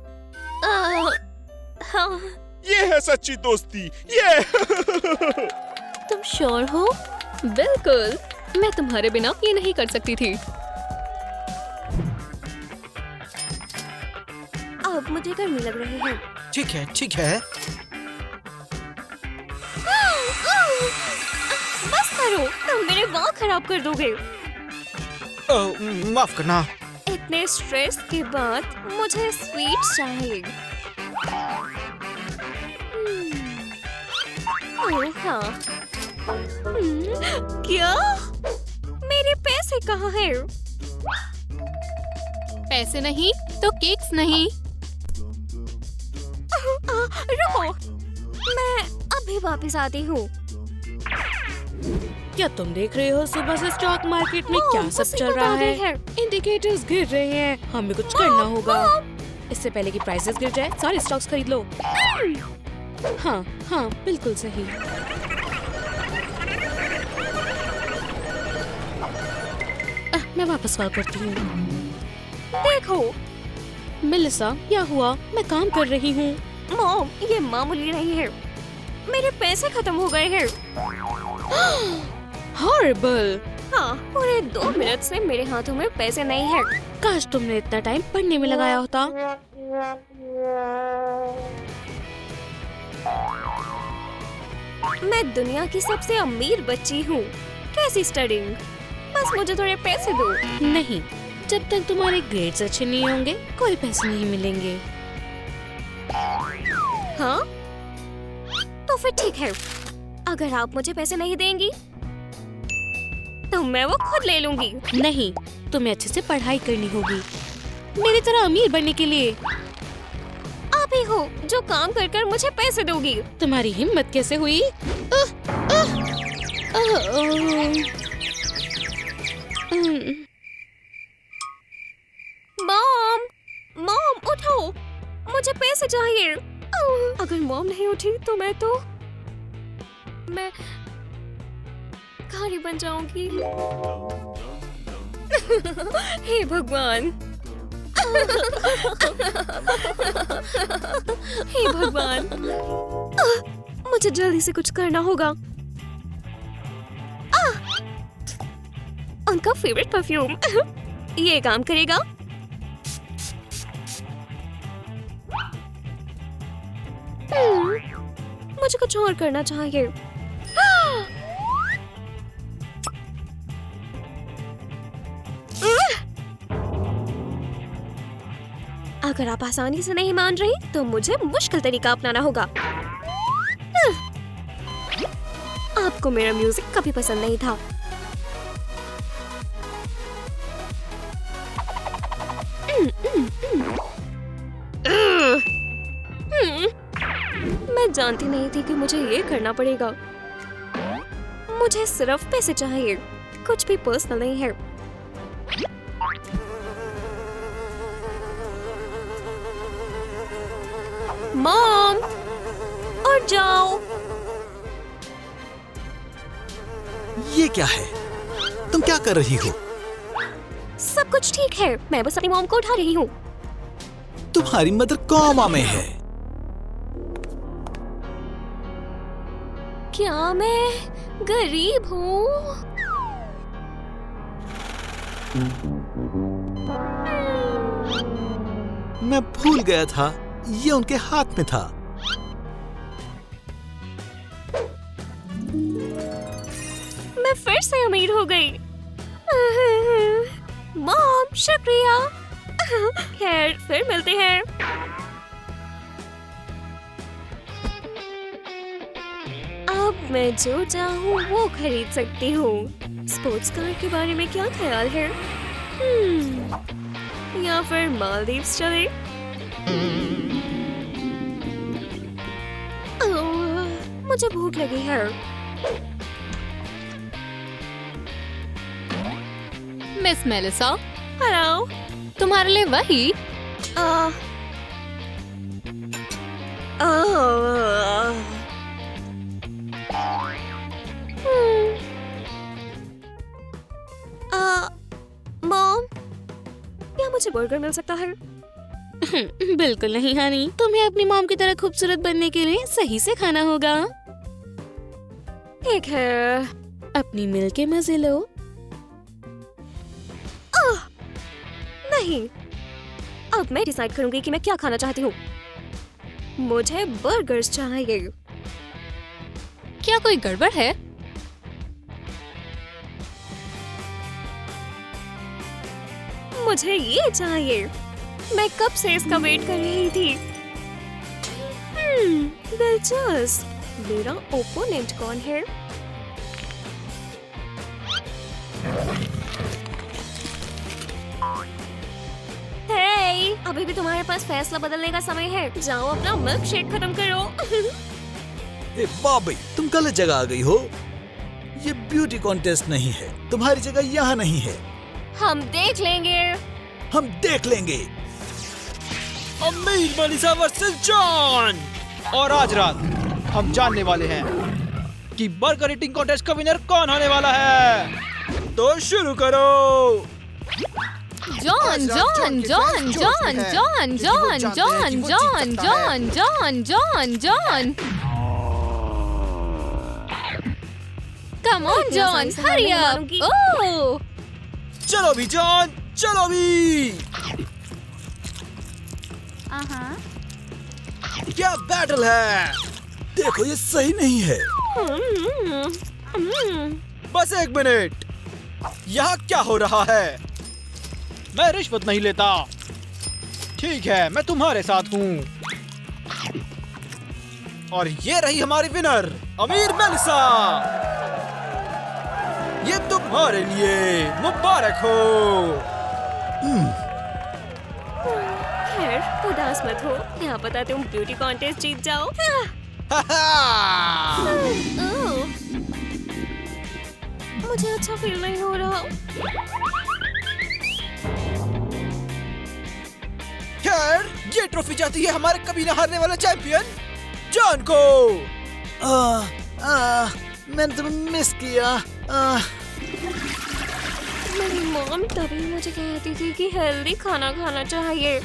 Speaker 6: ये है सच्ची दोस्ती। ये
Speaker 1: तुम श्योर हो? बिल्कुल, मैं तुम्हारे बिना ये नहीं कर सकती थी।
Speaker 4: अब मुझे गर्मी लग रही है।
Speaker 8: ठीक है, ठीक है।
Speaker 4: बस करो, तुम मेरे बाल खराब कर दोगे।
Speaker 8: माफ करना।
Speaker 4: इतने स्ट्रेस के बाद मुझे स्वीट चाहिए। हाँ। क्या? मेरे पैसे कहाँ हैं?
Speaker 1: पैसे नहीं तो केक्स नहीं।
Speaker 4: रुको, मैं अभी वापस आती हूँ।
Speaker 5: क्या तुम देख रहे हो सुबह से स्टॉक मार्केट में क्या सब
Speaker 4: उसी
Speaker 5: चल
Speaker 4: को
Speaker 5: रहा
Speaker 4: बात
Speaker 5: है? इंडिकेटर्स गिर रहे हैं, हमें कुछ करना होगा। इससे पहले कि प्राइसेस गिर जाए, सारे स्टॉक्स खरीद लो। हाँ हाँ, बिल्कुल सही। मैं वापस कॉल करती हूँ।
Speaker 4: देखो
Speaker 5: मेलिसा, क्या हुआ? मैं काम कर रही हूँ।
Speaker 4: मॉम, ये मामूली नहीं है। मेरे पैसे खत्म हो गए हैं।
Speaker 5: हॉरिबल।
Speaker 4: हाँ, पूरे 2 मिनट से मेरे हाथों में पैसे नहीं है।
Speaker 5: काश तुमने इतना टाइम पढ़ने में लगाया होता।
Speaker 4: मैं दुनिया की सबसे अमीर बच्ची हूँ। कैसी स्टडिंग? बस मुझे थोड़े पैसे दो।
Speaker 5: नहीं, जब तक तुम्हारे ग्रेड्स अच्छे नहीं होंगे, कोई पैसे नहीं मिलेंगे।
Speaker 4: हाँ? तो फिर ठीक है। अगर आप मुझे पैसे नहीं देंगी, तो मैं वो खुद ले लूंगी।
Speaker 5: नहीं, तुम्हें अच्छे से पढ़ाई करनी होगी, मेरी तरह अमीर बनने के लिए।
Speaker 4: आप ही हो जो काम कर कर मुझे पैसे दोगी।
Speaker 5: तुम्हारी हिम्मत कैसे हुई?
Speaker 4: मॉम, उठो, मुझे पैसे चाहिए। अगर मॉम नहीं उठी तो मैं भिखारी बन जाऊंगी। हे भगवान। हे भगवान, मुझे जल्दी से कुछ करना होगा। उनका फेवरेट परफ्यूम। ये काम करेगा। मुझे कुछ और करना चाहिए। अगर आप आसानी से नहीं मान रही तो मुझे मुश्किल तरीका अपनाना होगा। आपको मेरा म्यूजिक कभी पसंद नहीं था। मैं जानती नहीं थी कि मुझे ये करना पड़ेगा। मुझे सिर्फ पैसे चाहिए, कुछ भी पर्सनल नहीं है। मॉम, उठ जाओ।
Speaker 8: ये क्या है? तुम क्या कर रही हो?
Speaker 4: सब कुछ ठीक है, मैं बस अपनी मॉम को उठा रही हूँ।
Speaker 8: तुम्हारी मदर कोमा में है।
Speaker 4: क्या मैं गरीब हूँ?
Speaker 8: मैं भूल गया था, ये उनके हाथ में था।
Speaker 4: मैं फिर से अमीर हो गई। मॉम, शुक्रिया। खैर फिर मिलते हैं। अब मैं जो चाहूँ वो खरीद सकती हूँ। स्पोर्ट्स कार के बारे में क्या ख्याल है? या फिर मालदीव्स चले? मुझे भूख लगी है।
Speaker 1: Miss Melissa,
Speaker 4: hello.
Speaker 1: तुम्हारे लिए वही।
Speaker 4: मॉम, क्या मुझे बर्गर मिल सकता है?
Speaker 5: बिल्कुल नहीं हनी, तुम्हें अपनी मॉम की तरह खूबसूरत बनने के लिए सही से खाना होगा।
Speaker 4: ठीक है।
Speaker 5: अपनी मिल के मजे लो।
Speaker 4: नहीं, अब मैं डिसाइड करूंगी कि मैं क्या खाना चाहती हूँ। मुझे बर्गर्स चाहिए।
Speaker 1: क्या कोई गड़बड़ है?
Speaker 4: मुझे ये चाहिए। मैं कब से इसका वेट कर रही थी। दिलचस्प। मेरा ओपोनेंट कौन है? हे, अभी भी तुम्हारे पास फैसला बदलने का समय है। जाओ अपना मिल्क शेक खत्म करो।
Speaker 8: ए बॉबी, तुम गलत जगह आ गई हो। ये ब्यूटी कॉन्टेस्ट नहीं है, तुम्हारी जगह यहाँ नहीं है।
Speaker 4: हम देख लेंगे।
Speaker 8: हम देख लेंगे।
Speaker 7: अमीर मेलिसा वर्सेस जॉन। और आज रात हम जानने वाले हैं कि बर्गर ईटिंग कॉन्टेस्ट का विनर कौन होने वाला है। तो शुरू करो।
Speaker 1: John John John John John John John John John John John John. Come on John, hurry up. Oh,
Speaker 7: चलो भी जॉन, चलो भी। क्या बैटल है।
Speaker 8: देखो ये सही नहीं है।
Speaker 7: बस एक मिनट, यहाँ क्या हो रहा है। मैं रिश्वत नहीं लेता। ठीक है, मैं तुम्हारे साथ हूँ। और ये रही हमारी विनर अमीर मेलिसा। ये तुम्हारे लिए मुबारक हो।
Speaker 4: खैर उदास मत हो, क्या पता तुम ब्यूटी कॉन्टेस्ट जीत जाओ। ओह, मुझे अच्छा फील नहीं हो रहा।
Speaker 7: खैर, ये ट्रॉफी जाती है हमारे कभी न हारने वाले चैंपियन जॉन को।
Speaker 8: मैंने तुम्हें मिस किया।
Speaker 4: मेरी मॉम तभी मुझे कहती थी कि हेल्दी खाना खाना चाहिए।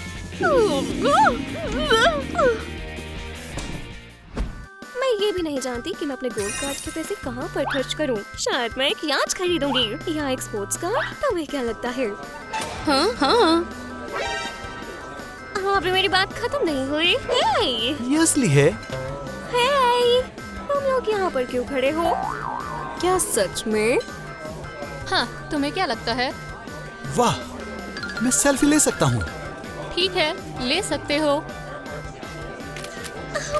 Speaker 4: मैं ये भी नहीं जानती कि मैं अपने गोल्ड कार्ड के पैसे कहाँ पर खर्च करूं। शायद मैं एक याच खरीदूंगी या एक स्पोर्ट्स कार। तुम्हें क्या लगता है?
Speaker 5: हाँ हाँ,
Speaker 4: अभी मेरी बात खत्म नहीं हुई। हे,
Speaker 8: ये असली है।
Speaker 4: हे, तुम लोग यहाँ पर क्यों खड़े हो? क्या सच में?
Speaker 1: हाँ, तुम्हें क्या लगता है?
Speaker 8: वाह, मैं सेल्फी ले सकता हूँ।
Speaker 1: ठीक है, ले सकते हो।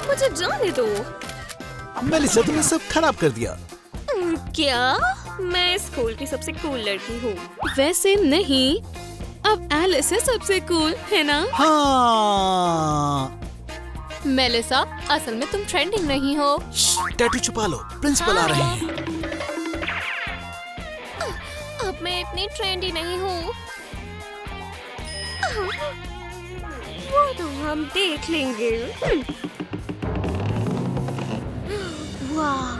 Speaker 4: मुझे जाने दो।
Speaker 8: मेलिसा, तुमने सब खराब कर दिया।
Speaker 4: क्या? मैं स्कूल की सबसे कूल लड़की हूँ।
Speaker 5: वैसे नहीं, अब एलिस है सबसे कूल, है ना?
Speaker 8: हाँ।
Speaker 1: मेलिसा, असल में तुम ट्रेंडिंग नहीं हो।
Speaker 8: टैटू छुपा लो, प्रिंसिपल आ रहे हैं।
Speaker 4: अब मैं इतनी ट्रेंडी नहीं हूँ। वो तो हम देख लेंगे। वाह,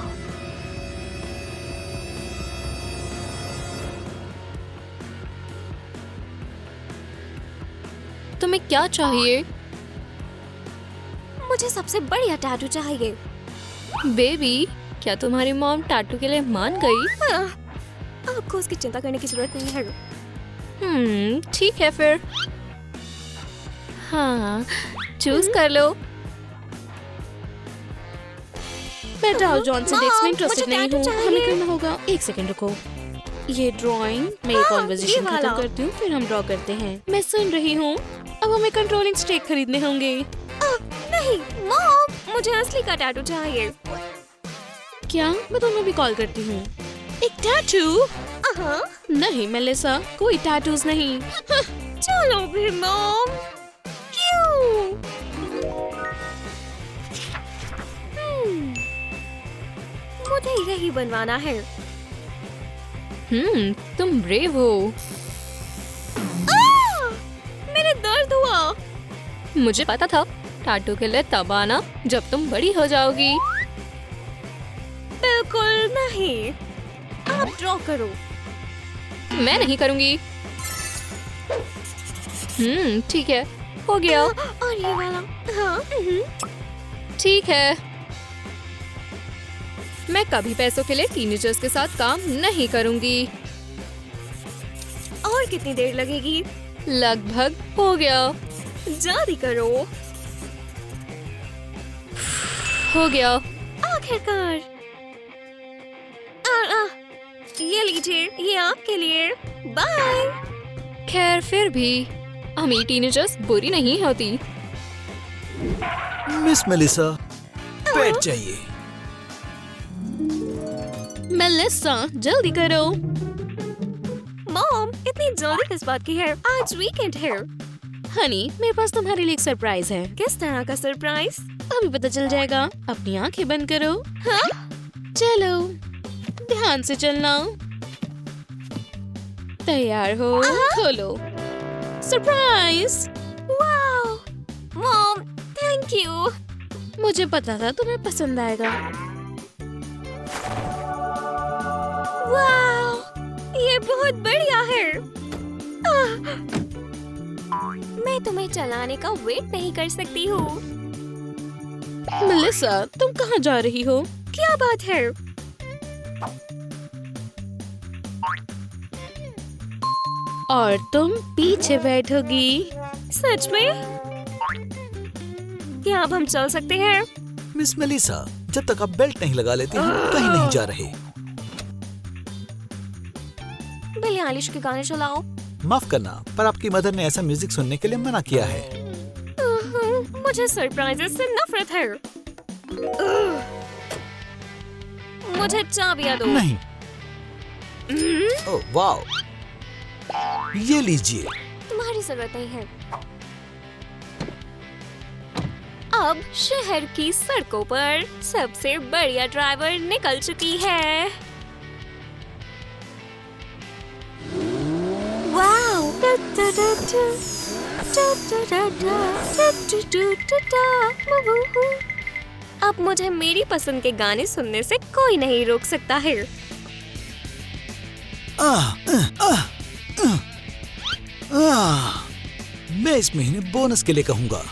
Speaker 1: तुम्हें क्या चाहिए?
Speaker 4: मुझे सबसे बढ़िया टैटू चाहिए।
Speaker 1: बेबी, क्या तुम्हारी मॉम टैटू के लिए मान गई?
Speaker 4: आपको उसकी चिंता करने की जरूरत नहीं है।
Speaker 1: ठीक है फिर। हाँ, चूज कर लो।
Speaker 5: मैं डाउ जॉन से डेट्स में
Speaker 4: मॉम,
Speaker 5: इंटरेस्टेड
Speaker 4: मुझे
Speaker 5: नहीं
Speaker 4: टैटू
Speaker 5: हूँ।
Speaker 4: चाहिए।
Speaker 5: हमें करना होगा। एक सेकंड रुको। ये ड्राइंग मैं ये कॉन्वर्सेशन
Speaker 4: वाला।
Speaker 5: खत्म करती हूँ, फिर हम ड्रॉ करते हैं। मैं सुन रही हूँ, अब हमें कंट्रोलिंग स्टेक खरीदने होंगे।
Speaker 4: नहीं मॉम, मुझे असली का टैटू चाहिए।
Speaker 5: क्या? मैं तुम्हें भी कॉल करती हूँ। एक टैटू? नहीं मेलिसा, कोई टैटूज नहीं।
Speaker 4: चलो फिर मॉम। क्यों? मुझे यही बनवाना है।
Speaker 1: तुम ब्रेव हो।
Speaker 4: मेरे दर्द हुआ।
Speaker 1: मुझे पता था टैटू के लिए तब आना जब तुम बड़ी हो जाओगी।
Speaker 4: बिल्कुल नहीं। आप ड्रॉ करो।
Speaker 1: मैं नहीं करूंगी। ठीक है, हो गया।
Speaker 4: और ये वाला। हाँ।
Speaker 1: ठीक है। मैं कभी पैसों के लिए टीनेजर्स के साथ काम नहीं करूंगी।
Speaker 4: और कितनी देर लगेगी?
Speaker 1: लगभग हो गया।
Speaker 4: जल्दी करो।
Speaker 1: हो गया।
Speaker 4: आखिरकार। ये लीजिए, ये आपके लिए। बाय।
Speaker 1: खैर फिर भी अमीर टीनेजर्स बुरी नहीं होती।
Speaker 8: मिस मेलिसा, बैठ जाइए।
Speaker 5: मेलिसा जल्दी करो।
Speaker 4: मॉम, इतनी जल्दी किस बात की है? आज वीकेंड है।
Speaker 5: हनी, मेरे पास तुम्हारे लिए एक सरप्राइज है।
Speaker 4: किस तरह का सरप्राइज?
Speaker 5: अभी पता चल जाएगा। अपनी आंखें बंद करो।
Speaker 4: हाँ?
Speaker 5: चलो, ध्यान से चलना। तैयार हो? खोलो। Surprise!
Speaker 4: Wow! Mom, thank you.
Speaker 5: मुझे पता था तुम्हें पसंद आएगा।
Speaker 4: वाओ! ये बहुत बढ़िया है। मैं तुम्हें चलाने का वेट नहीं कर सकती हूँ।
Speaker 5: मेलिसा, तुम कहाँ जा रही हो?
Speaker 4: क्या बात है?
Speaker 5: और तुम पीछे बैठोगी।
Speaker 4: सच में? क्या अब हम चल सकते हैं?
Speaker 8: मिस मेलिसा, जब तक आप बेल्ट नहीं लगा लेती हम कहीं नहीं जा रहे।
Speaker 4: बिली आइलिश के गाने चलाओ।
Speaker 8: माफ करना, पर आपकी मदर ने ऐसा म्यूजिक सुनने के लिए मना किया है।
Speaker 4: मुझे सरप्राइजेस से नफरत है। मुझे चाबियां दो।
Speaker 8: नहीं। ओह वाह, ये लीजिए।
Speaker 4: तुम्हारी जरूरत नहीं है। अब शहर की सड़कों पर सबसे बढ़िया ड्राइवर निकल चुकी है। वाओ! अब मुझे मेरी पसंद के गाने सुनने से कोई नहीं रोक सकता है।
Speaker 8: मैं इस महीने बोनस के लिए कहूँगा।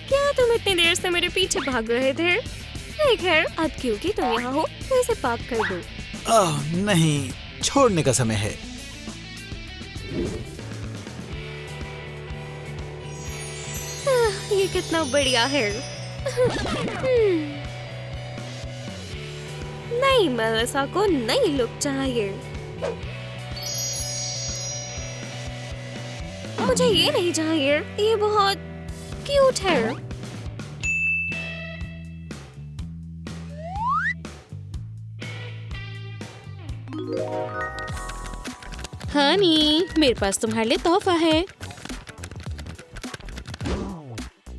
Speaker 4: क्या तुम इतनी देर से मेरे पीछे भाग रहे थे? नहीं खैर, अब क्योंकि तुम यहाँ हो तो इसे पार्क कर दो।
Speaker 8: नहीं, छोड़ने का समय है।
Speaker 4: ये कितना बढ़िया है। नई मेलिसा को नई लुक चाहिए। मुझे ये नहीं चाहिए, ये बहुत क्यूट है।
Speaker 5: हनी, मेरे पास तुम्हारे लिए तोहफा है।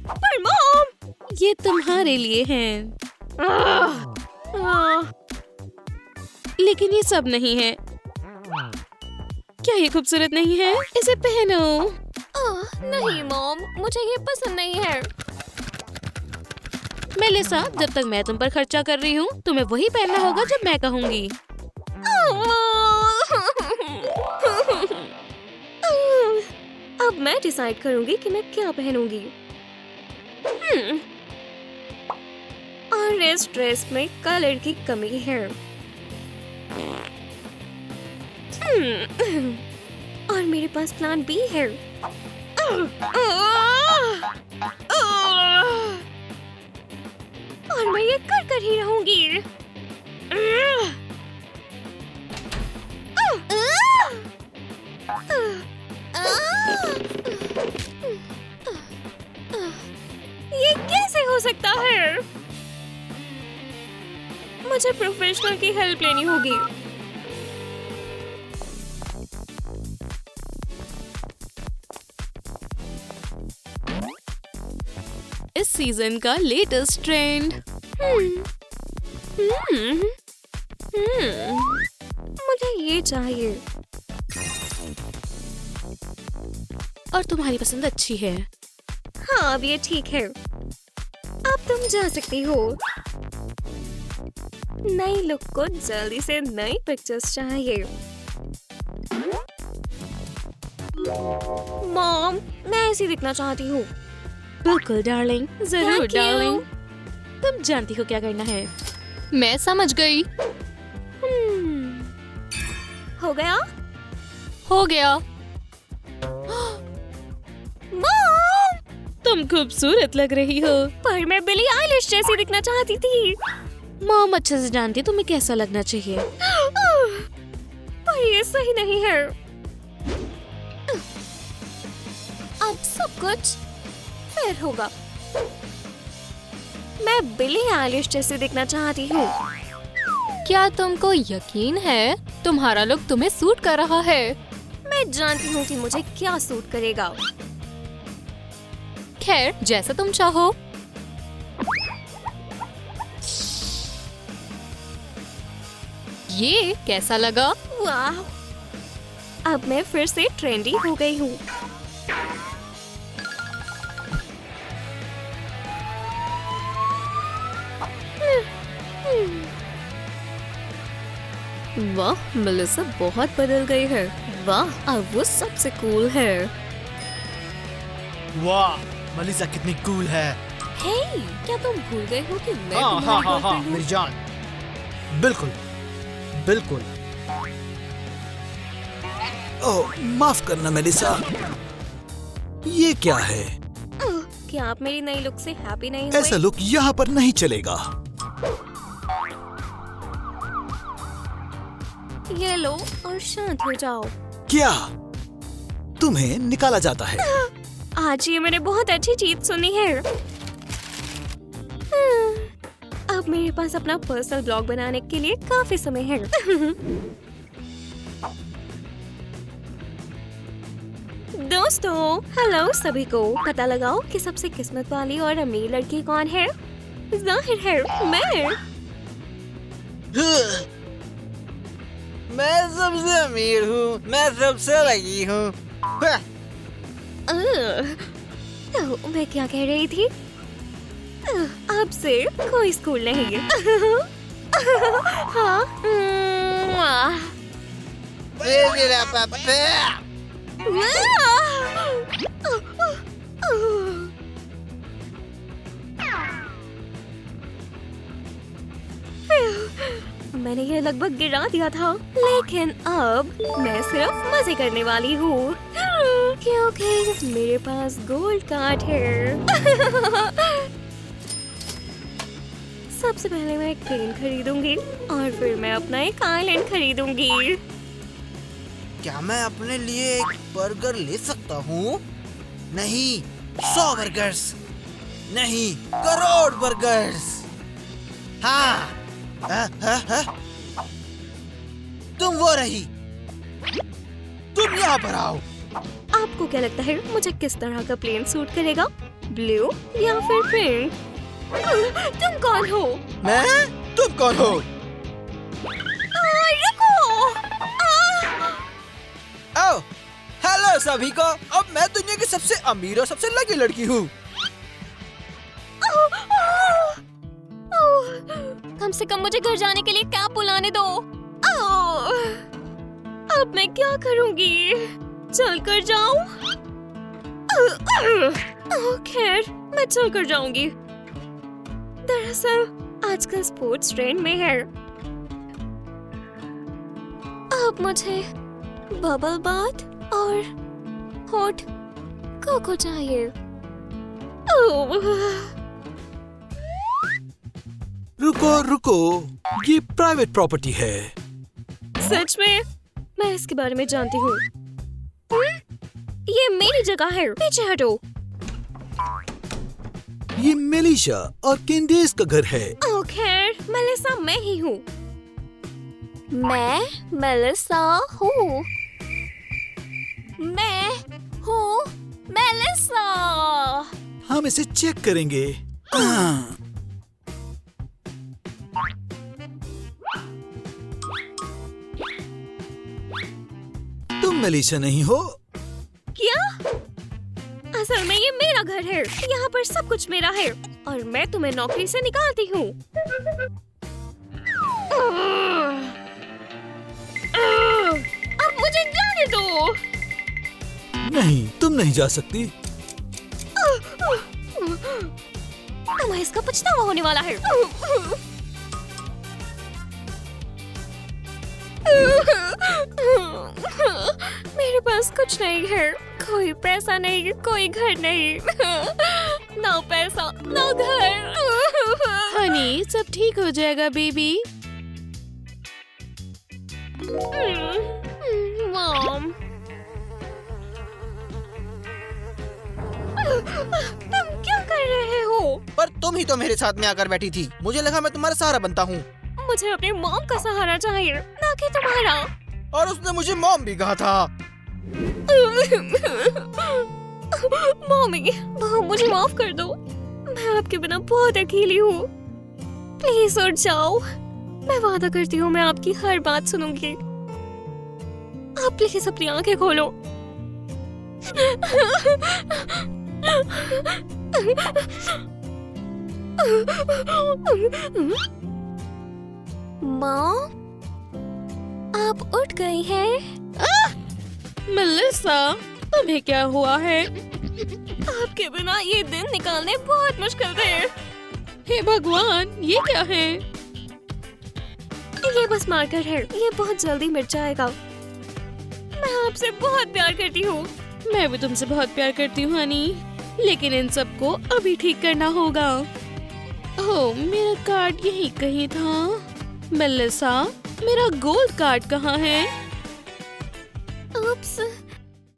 Speaker 4: पर मॉम!
Speaker 5: ये तुम्हारे लिए है। लेकिन ये सब नहीं है। क्या ये खूबसूरत नहीं है? इसे पहनो।
Speaker 4: नहीं मॉम, मुझे ये पसंद नहीं है।
Speaker 5: मेलिसा, जब तक मैं तुम पर खर्चा कर रही हूँ, तुम्हें वही पहनना होगा जब मैं कहूँगी।
Speaker 4: अब मैं डिसाइड करूंगी कि मैं क्या पहनूंगी। और इस ड्रेस में कलर की कमी है। और मेरे पास प्लान बी है। और मैं ये कर ही रहूंगी। सकता है। मुझे प्रोफेशनल की हेल्प लेनी होगी।
Speaker 5: इस सीजन का लेटेस्ट ट्रेंड।
Speaker 4: मुझे ये चाहिए।
Speaker 5: और तुम्हारी पसंद अच्छी है।
Speaker 4: हाँ, अब ये ठीक है। अब तुम जा सकती हो। नई लुक को जल्दी से नई पिक्चर्स चाहिए। मॉम, मैं ऐसी दिखना चाहती हूँ।
Speaker 5: बिल्कुल डार्लिंग, जरूर
Speaker 4: Thank you.
Speaker 5: डार्लिंग। तुम जानती हो क्या करना है।
Speaker 1: मैं समझ गई।
Speaker 4: हो गया?
Speaker 1: हो गया।
Speaker 4: मॉम,
Speaker 5: तुम खूबसूरत लग रही हो।
Speaker 4: पर मैं बिली आइलिश जैसी दिखना चाहती थी।
Speaker 5: मॉम अच्छे से जानती है तुम्हें कैसा लगना चाहिए।
Speaker 4: पर ये सही नहीं है। अब सब कुछ फिर होगा। मैं बिली आइलिश जैसे दिखना चाहती हूँ।
Speaker 1: क्या तुमको यकीन है तुम्हारा लुक तुम्हें सूट कर रहा है?
Speaker 4: मैं जानती हूँ कि मुझे क्या सूट करेगा।
Speaker 1: खैर, जैसा तुम चाहो। ये कैसा लगा?
Speaker 4: वाह! अब मैं फिर से ट्रेंडी हो गई हूँ। वाह, मेलिसा बहुत बदल गई है। वाह, अब वो सबसे कूल है।
Speaker 7: वाह, मेलिसा कितनी कूल है।
Speaker 4: हे, क्या तुम भूल गए हो कि मैं
Speaker 7: हाँ हाँ
Speaker 4: तुम्हारी
Speaker 7: हाँ हाँ,
Speaker 4: गर्लफ्रेंड हूँ?
Speaker 7: मेरी जान। बिल्कुल बिल्कुल।
Speaker 8: ओह, माफ करना मेलिसा। ये क्या है?
Speaker 4: क्या आप मेरी नई लुक से हैप्पी नहीं हुए?
Speaker 8: ऐसा लुक यहाँ पर नहीं चलेगा।
Speaker 4: ये लो और शांत हो जाओ।
Speaker 8: क्या तुम्हें निकाला जाता है?
Speaker 4: आज ये मैंने बहुत अच्छी चीज सुनी है। अब मेरे पास अपना पर्सनल ब्लॉग बनाने के लिए काफी समय है। दोस्तों, हेलो सभी को। पता लगाओ कि सबसे किस्मत वाली और अमीर लड़की कौन है? जाहिर है मैं।
Speaker 7: मैं सबसे अमीर हूँ, मैं सबसे लगी हूँ।
Speaker 4: तो मैं क्या कह रही थी? अब से कोई स्कूल नहीं। हाँ।
Speaker 7: मेरा पापा।
Speaker 4: मैंने ये लगभग गिरा दिया था, लेकिन अब मैं सिर्फ मजे करने वाली हूँ क्योंकि मेरे पास गोल्ड कार्ड है। सबसे पहले मैं एक ट्रेन खरीदूंगी और फिर मैं अपना एक आइलैंड खरीदूंगी।
Speaker 7: क्या मैं अपने लिए एक बर्गर ले सकता हूँ? नहीं, 100 बर्गर्स नहीं, करोड़ बर्गर्स। हाँ। तुम वो रही, तुम यहाँ पर आओ।
Speaker 4: आपको क्या लगता है मुझे किस तरह का प्लेन सूट करेगा? ब्लू या फिर पिंक? तुम कौन हो?
Speaker 7: मैं? तुम कौन हो?
Speaker 4: रुको!
Speaker 7: आओ, हेलो सभी को। अब मैं दुनिया की सबसे अमीर और सबसे लकी लड़की हूँ।
Speaker 4: कम से कम मुझे घर जाने के लिए कैब बुलाने दो। अब मैं क्या करूंगी? चल कर जाऊं? खैर, मैं चल कर जाऊंगी। दरअसल आजकल स्पोर्ट्स ट्रेंड में है। अब मुझे बबल बाथ और हॉट कोको चाहिए।
Speaker 8: रुको रुको, ये प्राइवेट प्रॉपर्टी है।
Speaker 4: सच में? मैं इसके बारे में जानती हूँ। ये मेरी जगह है, पीछे हटो।
Speaker 8: ये मेलिशा और कैंडेस का घर है।
Speaker 4: ओ खैर, मेलिसा मैं ही हूँ।
Speaker 1: मैं मेलिसा हूँ। मैं हूँ मेलिसा।
Speaker 8: हम इसे चेक करेंगे। तुम मेलिशा नहीं हो।
Speaker 4: क्या? असल में ये मेरा घर है। यहाँ पर सब कुछ मेरा है और मैं तुम्हें नौकरी से निकालती हूँ। अब मुझे जाने दो।
Speaker 8: नहीं, तुम नहीं जा सकती।
Speaker 4: तुम्हें इसका पछतावा होने वाला है। मेरे पास कुछ नहीं है, कोई पैसा नहीं, कोई घर नहीं, ना पैसा ना घर।
Speaker 5: हनी, सब ठीक हो जाएगा बेबी।
Speaker 4: मॉम, तुम क्या कर रहे हो?
Speaker 7: पर तुम ही तो मेरे साथ में आकर बैठी थी। मुझे लगा मैं तुम्हारा सहारा बनता हूँ।
Speaker 4: मुझे अपनी मॉम का सहारा चाहिए, ना कि तुम्हारा।
Speaker 7: और उसने मुझे मॉम भी कहा था।
Speaker 4: मॉमी, मुझे माफ कर दो। मैं आपके बिना बहुत अकेली हूँ। प्लीज उठ जाओ। मैं वादा करती हूँ मैं आपकी हर बात सुनूंगी। आप प्लीज अपनी आंखें खोलो। माँ, आप उठ गई हैं?
Speaker 5: मेलिसा, तुम्हें क्या हुआ है?
Speaker 4: आपके बिना ये दिन निकालने बहुत मुश्किल थे।
Speaker 5: हे भगवान, ये क्या है?
Speaker 4: ये बस मार्कर है, ये बहुत जल्दी मिट जाएगा। मैं आपसे बहुत प्यार करती हूँ।
Speaker 5: मैं भी तुमसे बहुत प्यार करती हूँ हनी, लेकिन इन सबको अभी ठीक करना होगा। ओह, मेरा कार्ड यहीं कहीं था। मेलिसा, मेरा गोल्ड कार्ड कहाँ है?
Speaker 4: उप्स,